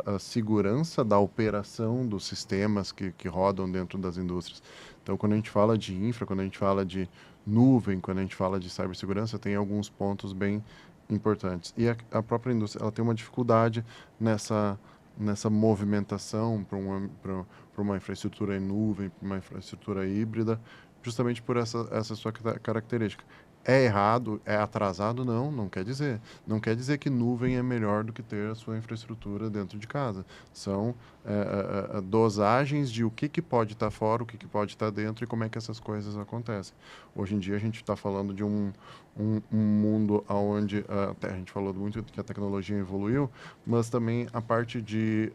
B: a segurança da operação dos sistemas que rodam dentro das indústrias. Então, quando a gente fala de infra, quando a gente fala de nuvem, quando a gente fala de cibersegurança, tem alguns pontos bem importantes. E a própria indústria, ela tem uma dificuldade nessa movimentação para uma infraestrutura em nuvem, para uma infraestrutura híbrida, justamente por essa sua característica. É errado, é atrasado? Não, não quer dizer. Não quer dizer que nuvem é melhor do que ter a sua infraestrutura dentro de casa. São dosagens de o que pode estar fora, o que pode estar dentro e como é que essas coisas acontecem. Hoje em dia a gente está falando de um mundo onde a gente falou muito que a tecnologia evoluiu, mas também a parte de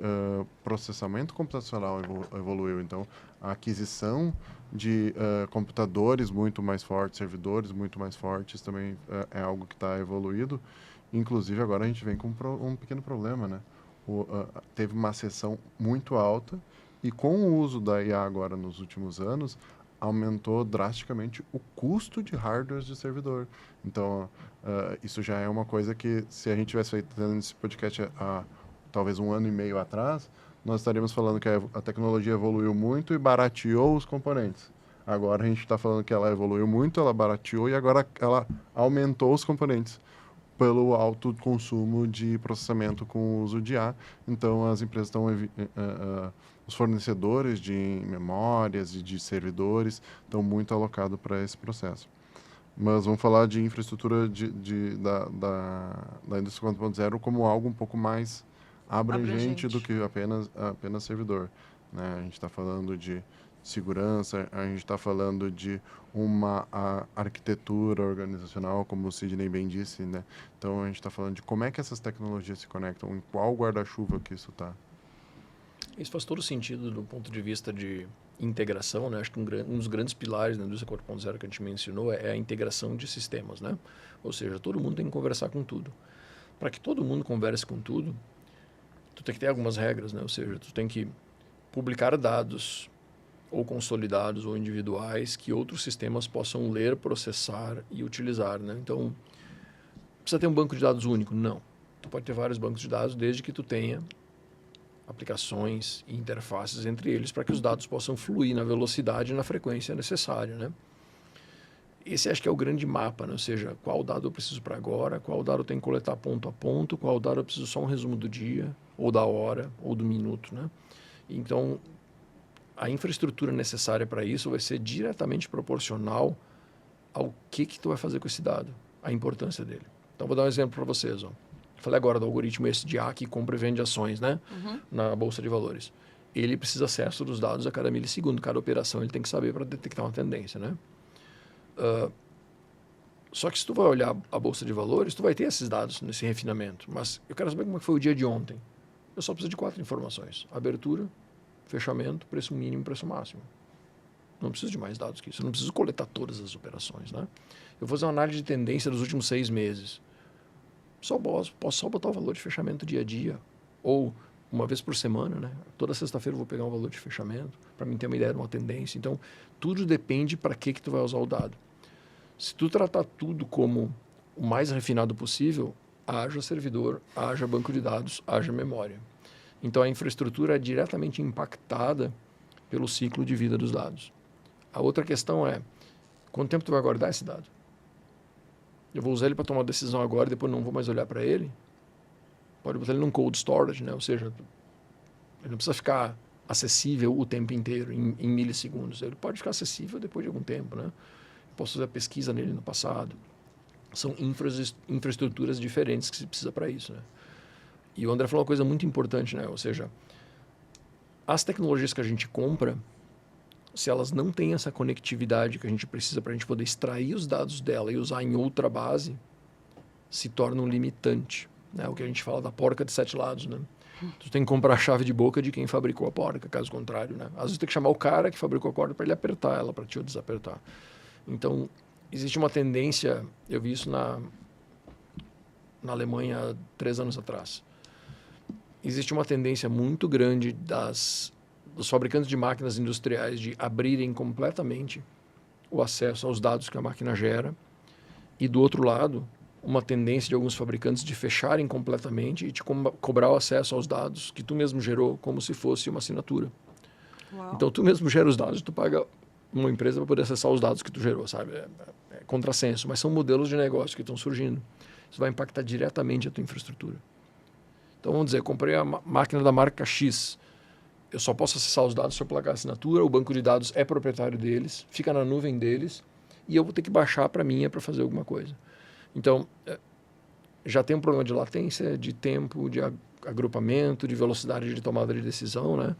B: processamento computacional evoluiu. Então, a aquisição de computadores muito mais fortes, servidores muito mais fortes, também é algo que está evoluído. Inclusive, agora a gente vem com um pequeno problema, né? Teve uma acessão muito alta e com o uso da IA agora nos últimos anos, aumentou drasticamente o custo de hardware de servidor. Então, isso já é uma coisa que, se a gente tivesse feito esse podcast há talvez 1 ano e meio atrás, nós estaríamos falando que a tecnologia evoluiu muito e barateou os componentes. Agora a gente está falando que ela evoluiu muito, ela barateou e agora ela aumentou os componentes pelo alto consumo de processamento com o uso de IA. Então, as empresas estão... os fornecedores de memórias e de servidores estão muito alocados para esse processo. Mas vamos falar de infraestrutura da indústria 4.0 como algo um pouco mais abrangente do que apenas servidor, né? A gente está falando de segurança, a gente está falando de uma arquitetura organizacional, como o Sidney bem disse, né? Então, a gente está falando de como é que essas tecnologias se conectam, em qual guarda-chuva que isso está.
C: Isso faz todo sentido do ponto de vista de integração, né? Acho que um dos grandes pilares da indústria 4.0 que a gente mencionou é a integração de sistemas, né? Ou seja, todo mundo tem que conversar com tudo. Para que todo mundo converse com tudo, tu tem que ter algumas regras, né? Ou seja, tu tem que publicar dados ou consolidados ou individuais que outros sistemas possam ler, processar e utilizar, né? Então, precisa ter um banco de dados único? Não. Tu pode ter vários bancos de dados desde que tu tenha aplicações e interfaces entre eles para que os dados possam fluir na velocidade e na frequência necessária, né? Esse acho que é o grande mapa, né? Ou seja, qual dado eu preciso para agora, qual dado eu tenho que coletar ponto a ponto, qual dado eu preciso só um resumo do dia, ou da hora, ou do minuto, né? Então, a infraestrutura necessária para isso vai ser diretamente proporcional ao que tu vai fazer com esse dado, a importância dele. Então, vou dar um exemplo para vocês. Ó. Falei agora do algoritmo SDA que compra e vende ações, né? Na Bolsa de Valores. Ele precisa acesso dos dados a cada milissegundo, cada operação ele tem que saber para detectar uma tendência, né? Só que se tu vai olhar a Bolsa de Valores, tu vai ter esses dados nesse refinamento. Mas eu quero saber como foi o dia de ontem. Eu só preciso de 4 informações. Abertura, fechamento, preço mínimo, preço máximo. Não preciso de mais dados que isso. Eu não preciso coletar todas as operações, né? Eu vou fazer uma análise de tendência dos últimos 6 meses. Posso só botar o valor de fechamento dia a dia. Ou uma vez por semana, né? Toda sexta-feira eu vou pegar um valor de fechamento para mim ter uma ideia de uma tendência. Então, tudo depende para que tu vai usar o dado. Se tu tratar tudo como o mais refinado possível, haja servidor, haja banco de dados, haja memória. Então, a infraestrutura é diretamente impactada pelo ciclo de vida dos dados. A outra questão é, quanto tempo tu vai guardar esse dado? Eu vou usar ele para tomar uma decisão agora e depois não vou mais olhar para ele? Pode botar ele num cold storage, né? Ou seja, ele não precisa ficar acessível o tempo inteiro, em milissegundos. Ele pode ficar acessível depois de algum tempo, né? Eu posso fazer a pesquisa nele no passado. São infraestruturas diferentes que se precisa para isso, né? E o André falou uma coisa muito importante, né? Ou seja, as tecnologias que a gente compra, se elas não têm essa conectividade que a gente precisa para a gente poder extrair os dados dela e usar em outra base, se torna um limitante, né? O que a gente fala da porca de 7 lados, né? Tu tem que comprar a chave de boca de quem fabricou a porca, caso contrário, né? Às vezes tem que chamar o cara que fabricou a corda para ele apertar ela, para ti ou desapertar. Então, existe uma tendência, eu vi isso na Alemanha há 3 anos atrás. existe uma tendência muito grande dos fabricantes de máquinas industriais de abrirem completamente o acesso aos dados que a máquina gera, e do outro lado, uma tendência de alguns fabricantes de fecharem completamente e te cobrar o acesso aos dados que tu mesmo gerou como se fosse uma assinatura.
A: Uau.
C: Então, tu mesmo gera os dados, tu paga uma empresa para poder acessar os dados que tu gerou, sabe? É contrassenso, mas são modelos de negócio que estão surgindo. Isso vai impactar diretamente a tua infraestrutura. Então, vamos dizer, eu comprei a máquina da marca X, eu só posso acessar os dados se eu placar a assinatura, o banco de dados é proprietário deles, fica na nuvem deles, e eu vou ter que baixar para a minha para fazer alguma coisa. Então, já tem um problema de latência, de tempo, de agrupamento, de velocidade de tomada de decisão, né?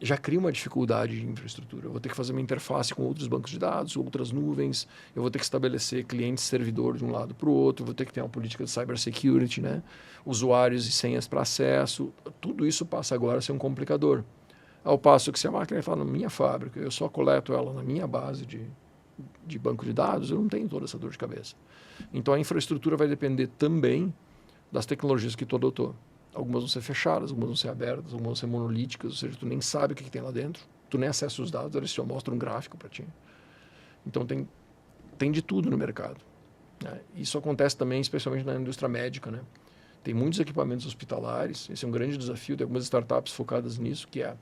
C: Já cria uma dificuldade de infraestrutura. Eu vou ter que fazer uma interface com outros bancos de dados, outras nuvens, eu vou ter que estabelecer cliente-servidor de um lado para o outro, vou ter que ter uma política de cybersecurity, né? Usuários e senhas para acesso, tudo isso passa agora a ser um complicador. Ao passo que se a máquina fala na minha fábrica, eu só coleto ela na minha base de banco de dados, eu não tenho toda essa dor de cabeça. Então a infraestrutura vai depender também das tecnologias que tu adotou. Algumas vão ser fechadas, algumas vão ser abertas, algumas vão ser monolíticas, ou seja, tu nem sabe o que tem lá dentro, tu nem acessa os dados, eles só mostram um gráfico para ti. Então tem de tudo no mercado, né? Isso acontece também, especialmente na indústria médica, né? Tem muitos equipamentos hospitalares, esse é um grande desafio, tem algumas startups focadas nisso, que é,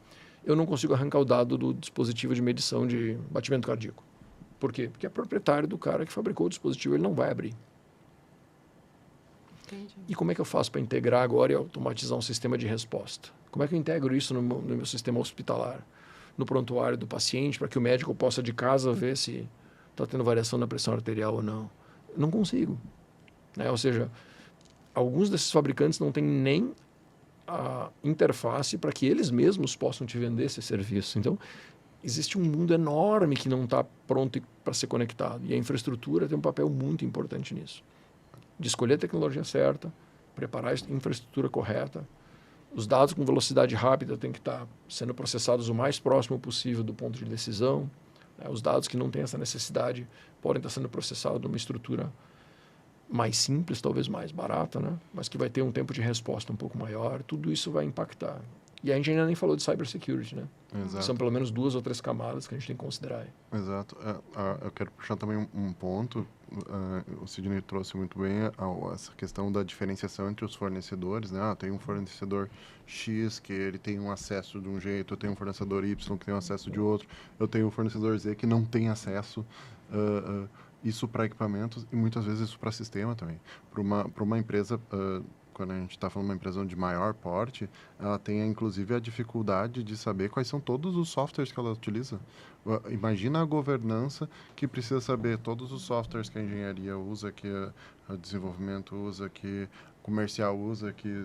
C: eu não consigo arrancar o dado do dispositivo de medição de batimento cardíaco. Por quê? Porque é proprietário do cara que fabricou o dispositivo, ele não vai abrir.
A: Entendi.
C: E como é que eu faço para integrar agora e automatizar um sistema de resposta? Como é que eu integro isso no meu sistema hospitalar? No prontuário do paciente, para que o médico possa de casa ver se está tendo variação na pressão arterial ou não? Não consigo, né? Ou seja, alguns desses fabricantes não têm nem a interface para que eles mesmos possam te vender esse serviço. Então, existe um mundo enorme que não está pronto para ser conectado. E a infraestrutura tem um papel muito importante nisso. De escolher a tecnologia certa, preparar a infraestrutura correta. Os dados com velocidade rápida têm que estar sendo processados o mais próximo possível do ponto de decisão. Os dados que não têm essa necessidade podem estar sendo processados numa estrutura mais simples, talvez mais barata, né? Mas que vai ter um tempo de resposta um pouco maior. Tudo isso vai impactar. E a gente ainda nem falou de cybersecurity, né?
B: Exato.
C: São pelo menos 2 ou 3 camadas que a gente tem que considerar.
B: Exato. Eu quero puxar também um ponto. O Sidney trouxe muito bem essa questão da diferenciação entre os fornecedores, né? Tem um fornecedor X que ele tem um acesso de um jeito, eu tenho um fornecedor Y que tem um acesso de outro, eu tenho um fornecedor Z que não tem acesso. Isso para equipamentos e muitas vezes isso para sistema também. Para uma empresa, quando a gente está falando de uma empresa de maior porte, ela tem inclusive a dificuldade de saber quais são todos os softwares que ela utiliza. Imagina a governança que precisa saber todos os softwares que a engenharia usa, que o desenvolvimento usa, que comercial usa, que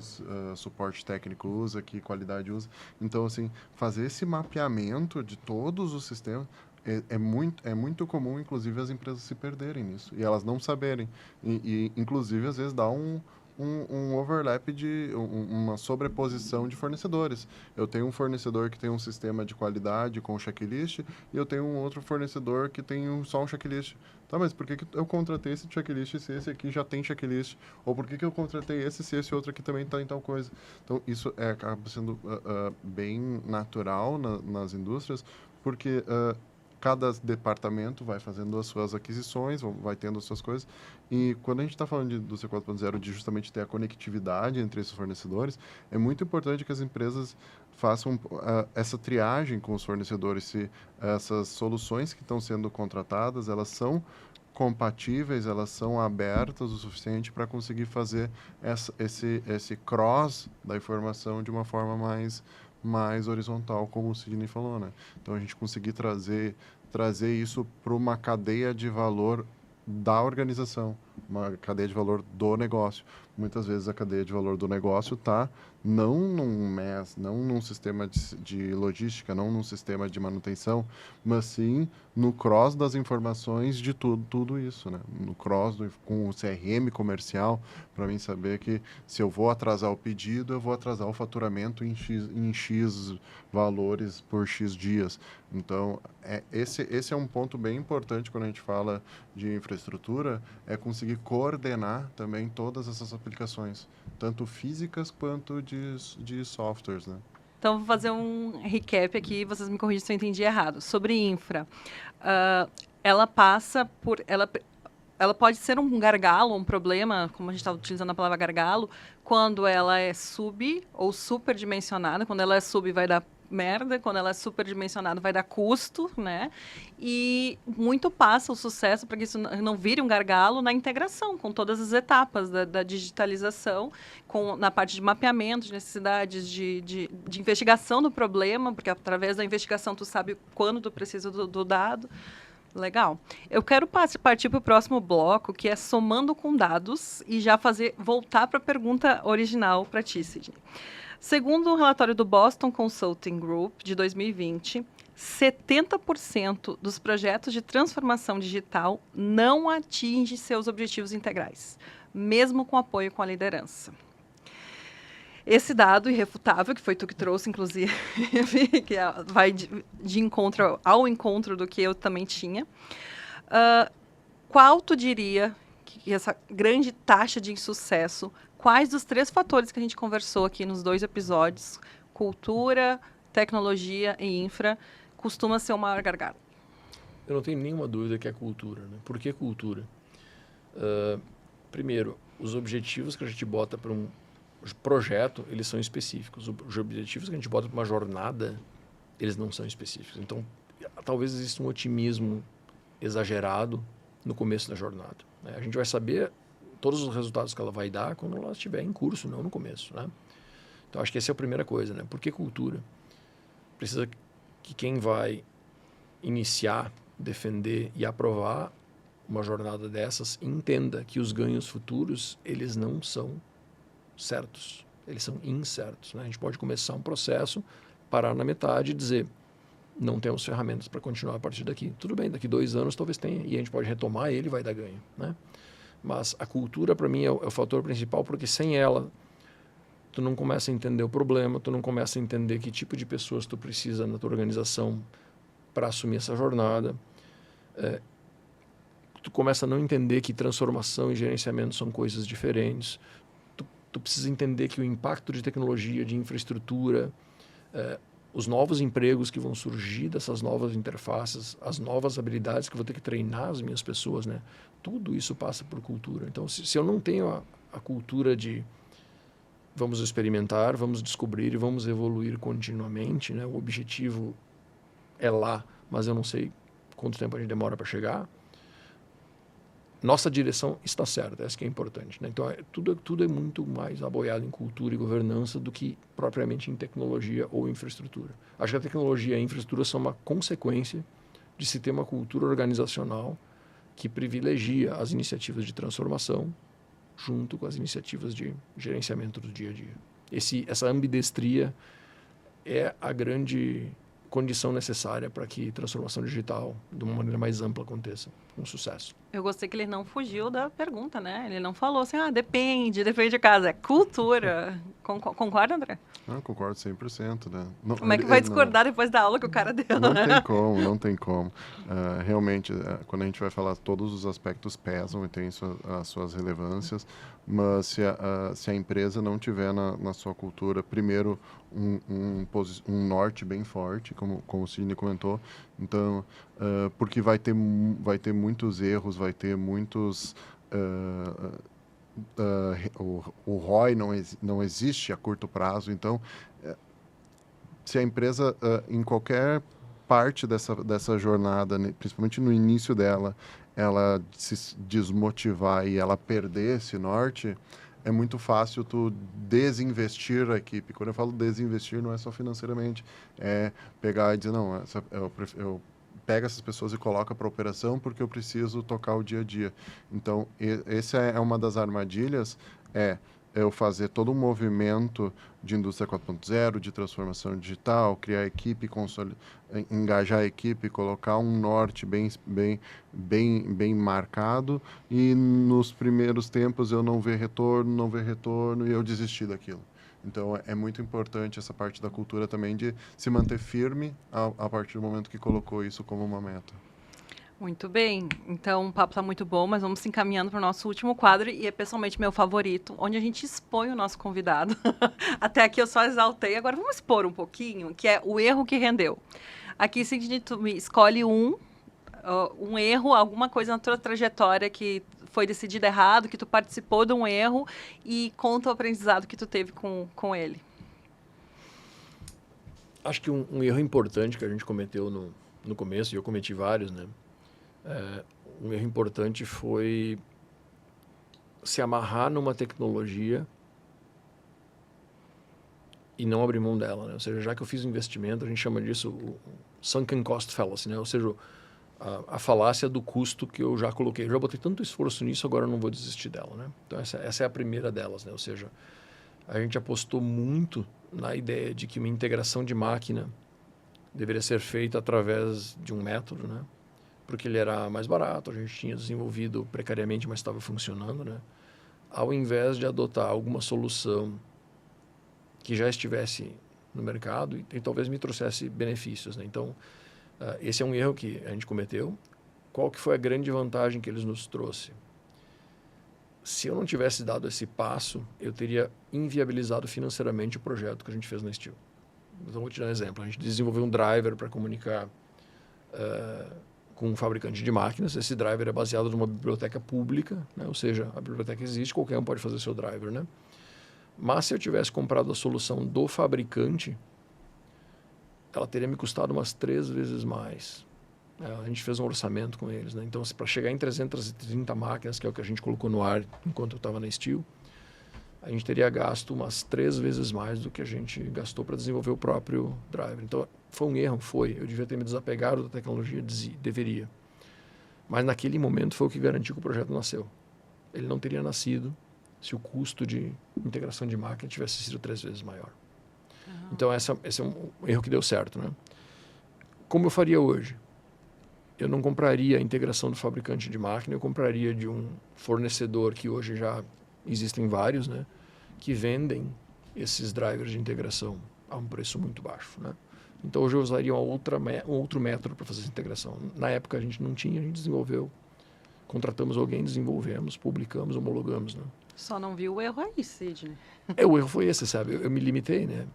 B: suporte técnico usa, que qualidade usa. Então, assim, fazer esse mapeamento de todos os sistemas é muito comum, inclusive, as empresas se perderem nisso e elas não saberem. Inclusive, às vezes, dá um overlap uma sobreposição de fornecedores. Eu tenho um fornecedor que tem um sistema de qualidade com checklist e eu tenho um outro fornecedor que tem só um checklist. Tá, mas por que eu contratei esse checklist se esse aqui já tem checklist? Ou por que eu contratei esse se esse outro aqui também está em tal coisa? Então, isso acaba sendo bem natural nas indústrias, porque cada departamento vai fazendo as suas aquisições, vai tendo as suas coisas. E quando a gente está falando de indústria 4.0, de justamente ter a conectividade entre esses fornecedores, é muito importante que as empresas façam essa triagem com os fornecedores, se essas soluções que estão sendo contratadas, elas são compatíveis, elas são abertas o suficiente para conseguir fazer esse cross da informação de uma forma mais horizontal, como o Sidney falou, né? Então, a gente conseguir trazer isso para uma cadeia de valor da organização, uma cadeia de valor do negócio. Muitas vezes a cadeia de valor do negócio está não num MES, não num sistema de logística, não num sistema de manutenção, mas sim no cross das informações de tudo isso, né? No cross com o CRM comercial, para mim saber que se eu vou atrasar o pedido, eu vou atrasar o faturamento em X valores por X dias. Então, esse é um ponto bem importante quando a gente fala de infraestrutura, é conseguir conseguir coordenar também todas essas aplicações, tanto físicas quanto de softwares, né?
A: Então, vou fazer um recap aqui, vocês me corrigem se eu entendi errado. Sobre infra, ah, ela passa por... Ela pode ser um gargalo, um problema, como a gente está utilizando a palavra gargalo, quando ela é sub ou superdimensionada. Quando ela é sub, vai dar merda. Quando ela é superdimensionada, vai dar custo, né? E muito passa o sucesso para que isso não vire um gargalo na integração, com todas as etapas da digitalização, na parte de mapeamento de necessidades, de investigação do problema, porque através da investigação tu sabe quando tu precisa do dado. Legal. Eu quero partir para o próximo bloco, que é somando com dados, e já voltar para a pergunta original para ti, Sidney. Segundo o relatório do Boston Consulting Group, de 2020, 70% dos projetos de transformação digital não atingem seus objetivos integrais, mesmo com apoio com a liderança. Esse dado irrefutável, que foi tu que trouxe, inclusive, que vai ao encontro do que eu também tinha, qual tu diria que essa grande taxa de insucesso, quais dos 3 fatores que a gente conversou aqui nos 2 episódios, cultura, tecnologia e infra, costuma ser o maior gargalo?
C: Eu não tenho nenhuma dúvida que é cultura, né? Por que cultura? Primeiro, os objetivos que a gente bota para um projeto, eles são específicos. Os objetivos que a gente bota para uma jornada, eles não são específicos. Então, talvez exista um otimismo exagerado no começo da jornada, né? A gente vai saber todos os resultados que ela vai dar quando ela estiver em curso, não no começo, né? Então, acho que essa é a primeira coisa, né? Por que cultura? Precisa que quem vai iniciar, defender e aprovar uma jornada dessas entenda que os ganhos futuros, eles não são certos, eles são incertos, né? A gente pode começar um processo, parar na metade e dizer, não temos ferramentas para continuar a partir daqui. Tudo bem, daqui 2 anos talvez tenha, e a gente pode retomar ele e vai dar ganho, né? Mas a cultura, para mim, é o fator principal, porque sem ela, tu não começa a entender o problema, tu não começa a entender que tipo de pessoas tu precisa na tua organização para assumir essa jornada. Tu começa a não entender que transformação e gerenciamento são coisas diferentes. Tu precisa entender que o impacto de tecnologia, de infraestrutura, os novos empregos que vão surgir dessas novas interfaces, as novas habilidades que eu vou ter que treinar as minhas pessoas, né? Tudo isso passa por cultura. Então, se eu não tenho a cultura de vamos experimentar, vamos descobrir e vamos evoluir continuamente, né? O objetivo é lá, mas eu não sei quanto tempo a gente demora para chegar. Nossa direção está certa, essa que é importante, né? Então, tudo é muito mais aboiado em cultura e governança do que propriamente em tecnologia ou infraestrutura. Acho que a tecnologia e a infraestrutura são uma consequência de se ter uma cultura organizacional que privilegia as iniciativas de transformação junto com as iniciativas de gerenciamento do dia a dia. Essa ambidestria é a grande condição necessária para que transformação digital, de uma maneira mais ampla, aconteça com sucesso.
A: Eu gostei que ele não fugiu da pergunta, né? Ele não falou assim, depende de casa. É cultura. Concorda, André?
B: Eu concordo 100%, né?
A: Como é que vai discordar depois da aula que o cara deu?
B: Não tem como, não tem como. Realmente, quando a gente vai falar, todos os aspectos pesam e têm as suas relevâncias, mas se a empresa não tiver na sua cultura, primeiro, um norte bem forte, como o Sidney comentou, então, porque vai ter muitos erros, vai ter muitos... o ROI não existe a curto prazo, então se a empresa em qualquer parte dessa jornada, né, principalmente no início dela, ela se desmotivar e ela perder esse norte, é muito fácil tu desinvestir a equipe. Quando eu falo desinvestir, não é só financeiramente, é pegar e dizer, não, eu pego essas pessoas e coloco para operação porque eu preciso tocar o dia a dia. Então, essa é uma das armadilhas, eu fazer todo um movimento de indústria 4.0, de transformação digital, criar a equipe, engajar a equipe, colocar um norte bem marcado e nos primeiros tempos eu não ver retorno e eu desistir daquilo. Então, é muito importante essa parte da cultura também de se manter firme a partir do momento que colocou isso como uma meta.
A: Muito bem, então o papo está muito bom, mas vamos se encaminhando para o nosso último quadro, e é pessoalmente meu favorito, onde a gente expõe o nosso convidado. Até aqui eu só exaltei, agora vamos expor um pouquinho, que é o erro que rendeu. Aqui, seguinte, tu me escolhe um erro, alguma coisa na tua trajetória que foi decidida errado, que tu participou de um erro, e conta o aprendizado que tu teve com ele.
C: Acho que um erro importante que a gente cometeu no começo, e eu cometi vários, né? Um erro importante foi se amarrar numa tecnologia e não abrir mão dela, né? Ou seja, já que eu fiz um investimento, a gente chama disso o sunken cost fallacy, né? Ou seja, a falácia do custo que eu já coloquei. Eu já botei tanto esforço nisso, agora eu não vou desistir dela, né? Então essa é a primeira delas, né? Ou seja, a gente apostou muito na ideia de que uma integração de máquina deveria ser feita através de um método, né? Porque ele era mais barato, a gente tinha desenvolvido precariamente, mas estava funcionando, né? Ao invés de adotar alguma solução que já estivesse no mercado e talvez me trouxesse benefícios, né? Então, esse é um erro que a gente cometeu. Qual que foi a grande vantagem que eles nos trouxe? Se eu não tivesse dado esse passo, eu teria inviabilizado financeiramente o projeto que a gente fez na Steel. Então, vou te dar um exemplo. A gente desenvolveu um driver para comunicar com um fabricante de máquinas. Esse driver é baseado numa biblioteca pública, né? Ou seja, a biblioteca existe, qualquer um pode fazer seu driver, né? Mas se eu tivesse comprado a solução do fabricante, ela teria me custado umas 3 vezes mais. A gente fez um orçamento com eles, né? Então, para chegar em 330 máquinas, que é o que a gente colocou no ar enquanto eu estava na Steel, a gente teria gasto umas 3 vezes mais do que a gente gastou para desenvolver o próprio driver. Então, foi um erro? Foi. Eu devia ter me desapegado da tecnologia, deveria. Mas naquele momento foi o que garantiu que o projeto nasceu. Ele não teria nascido se o custo de integração de máquina tivesse sido 3 vezes maior. Uhum. Então, esse é um erro que deu certo, né? Como eu faria hoje? Eu não compraria a integração do fabricante de máquina, eu compraria de um fornecedor que hoje já existem vários, né, que vendem esses drivers de integração a um preço muito baixo, né? Então hoje eu usaria um outro método para fazer essa integração. Na época a gente não tinha, a gente desenvolveu, contratamos alguém, desenvolvemos, publicamos, homologamos, né?
A: Só não viu o erro aí, Sidney.
C: O erro foi esse, sabe? Eu me limitei, né?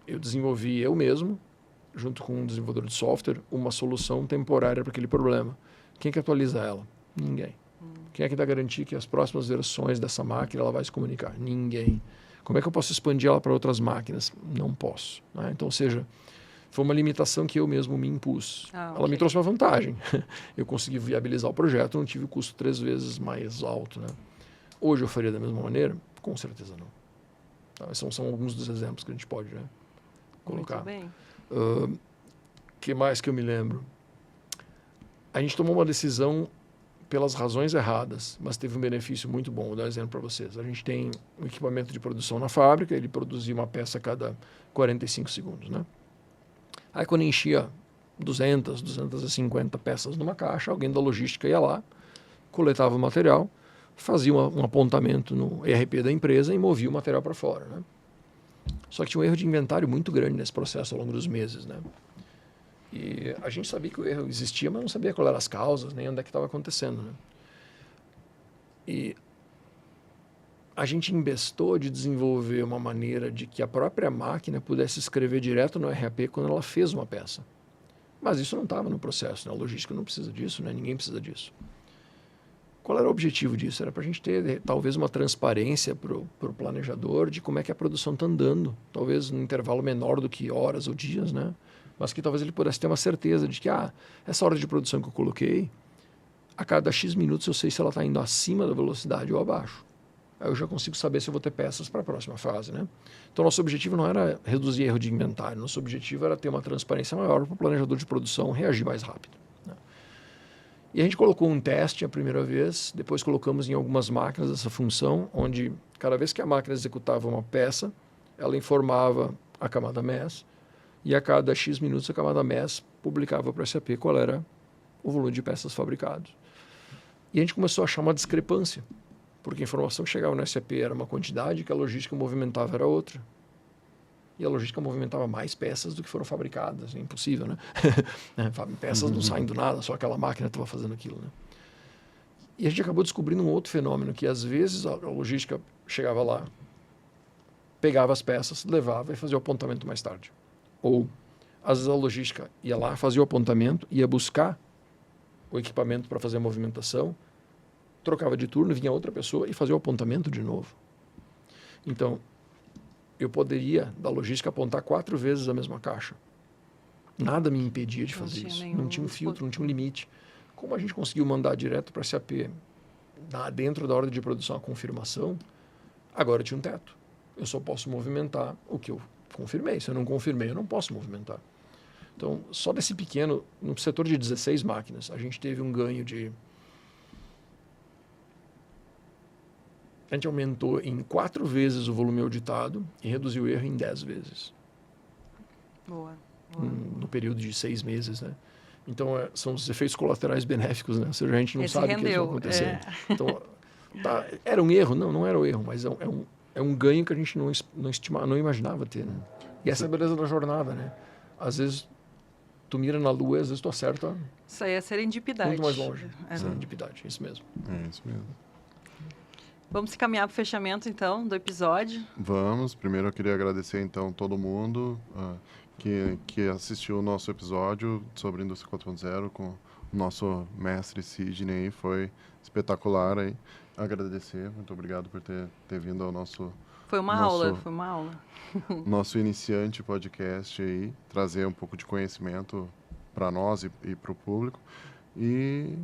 C: Eu desenvolvi eu mesmo, junto com um desenvolvedor de software, uma solução temporária para aquele problema. Quem que atualiza ela? Ninguém. Quem é que dá garantia que as próximas versões dessa máquina ela vai se comunicar? Ninguém. Como é que eu posso expandir ela para outras máquinas? Não posso, né? Então, ou seja, foi uma limitação que eu mesmo me impus. Ela me trouxe uma vantagem. Eu consegui viabilizar o projeto, não tive o custo 3 vezes mais alto, né? Hoje eu faria da mesma maneira? Com certeza não. Tá? São alguns dos exemplos que a gente pode, né, colocar.
A: Muito bem.
C: Que mais que eu me lembro? A gente tomou uma decisão pelas razões erradas, mas teve um benefício muito bom. Vou dar um exemplo para vocês. A gente tem um equipamento de produção na fábrica, ele produzia uma peça a cada 45 segundos, né? Aí quando enchia 250 peças numa caixa, alguém da logística ia lá, coletava o material, fazia um apontamento no ERP da empresa e movia o material para fora, né? Só que tinha um erro de inventário muito grande nesse processo ao longo dos meses, né? E a gente sabia que o erro existia, mas não sabia qual eram as causas, nem onde é que estava acontecendo, né? E a gente investou de desenvolver uma maneira de que a própria máquina pudesse escrever direto no ERP quando ela fez uma peça. Mas isso não estava no processo, né? A logística não precisa disso, né? Ninguém precisa disso. Qual era o objetivo disso? Era para a gente ter, talvez, uma transparência para o planejador de como é que a produção está andando. Talvez num intervalo menor do que horas ou dias, né? Mas que talvez ele pudesse ter uma certeza de que, essa hora de produção que eu coloquei, a cada X minutos eu sei se ela está indo acima da velocidade ou abaixo. Aí eu já consigo saber se eu vou ter peças para a próxima fase, né? Então, nosso objetivo não era reduzir erro de inventário. Nosso objetivo era ter uma transparência maior para o planejador de produção reagir mais rápido. E a gente colocou um teste a primeira vez, depois colocamos em algumas máquinas essa função, onde cada vez que a máquina executava uma peça, ela informava a camada MES, e a cada X minutos a camada MES publicava para o SAP qual era o volume de peças fabricadas. E a gente começou a achar uma discrepância, porque a informação que chegava no SAP era uma quantidade que a logística movimentava era outra. e a logística movimentava mais peças do que foram fabricadas. É impossível, né? Peças não saem do nada, só aquela máquina estava fazendo aquilo, né? E a gente acabou descobrindo um outro fenômeno, que às vezes a logística chegava lá, pegava as peças, levava e fazia o apontamento mais tarde. Ou, às vezes a logística ia lá, fazia o apontamento, ia buscar o equipamento para fazer a movimentação, trocava de turno, vinha outra pessoa e fazia o apontamento de novo. Então, eu poderia, da logística, apontar 4 vezes a mesma caixa. Nada me impedia de fazer isso. Não tinha um filtro, não tinha um limite. Como a gente conseguiu mandar direto para a SAP, dentro da ordem de produção, a confirmação, agora eu tinha um teto. Eu só posso movimentar o que eu confirmei. Se eu não confirmei, eu não posso movimentar. Então, só desse pequeno, no setor de 16 máquinas, a gente teve um ganho de... A gente aumentou em 4 vezes o volume auditado e reduziu o erro em 10 vezes.
A: Boa.
C: No período de 6 meses, né? Então, são os efeitos colaterais benéficos, né? Ou seja, a gente não sabe o que vai acontecer. Então, era um erro? Não era um erro, mas é um ganho que a gente não imaginava ter, né? E essa é a beleza da jornada, né? Às vezes, tu mira na lua e às vezes tu acerta...
A: Isso aí é serendipidade.
C: Muito mais longe. Serendipidade, isso mesmo.
B: É isso mesmo.
A: Vamos se caminhar para o fechamento, então, do episódio.
B: Vamos. Primeiro eu queria agradecer, então, todo mundo que assistiu o nosso episódio sobre Indústria 4.0 com o nosso mestre Sidney. Foi espetacular aí. Agradecer. Muito obrigado por ter vindo ao nosso...
A: Foi uma aula.
B: Nosso iniciante podcast aí. Trazer um pouco de conhecimento para nós e para o público. E...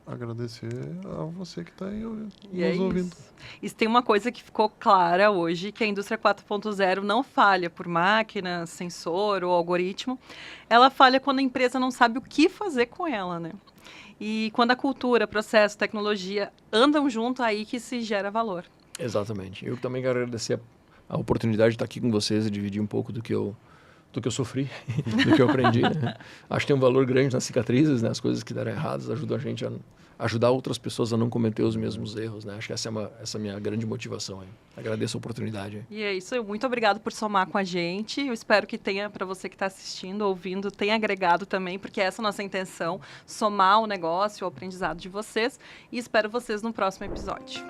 B: agradecer a você que está aí nos ouvindo.
A: Isso tem uma coisa que ficou clara hoje, que a indústria 4.0 não falha por máquina, sensor ou algoritmo. Ela falha quando a empresa não sabe o que fazer com ela, né? E quando a cultura, processo, tecnologia andam junto, aí que se gera valor.
C: Exatamente. Eu também quero agradecer a oportunidade de estar aqui com vocês e dividir um pouco do que eu sofri, do que eu aprendi. Né? Acho que tem um valor grande nas cicatrizes, né? As coisas que deram erradas ajudam a gente a ajudar outras pessoas a não cometer os mesmos erros. Né? Acho que essa é a minha grande motivação. Hein? Agradeço a oportunidade.
A: E é isso. Muito obrigado por somar com a gente. Eu espero que tenha, para você que está assistindo, ouvindo, tenha agregado também, porque essa é a nossa intenção, somar o negócio, o aprendizado de vocês. E espero vocês no próximo episódio.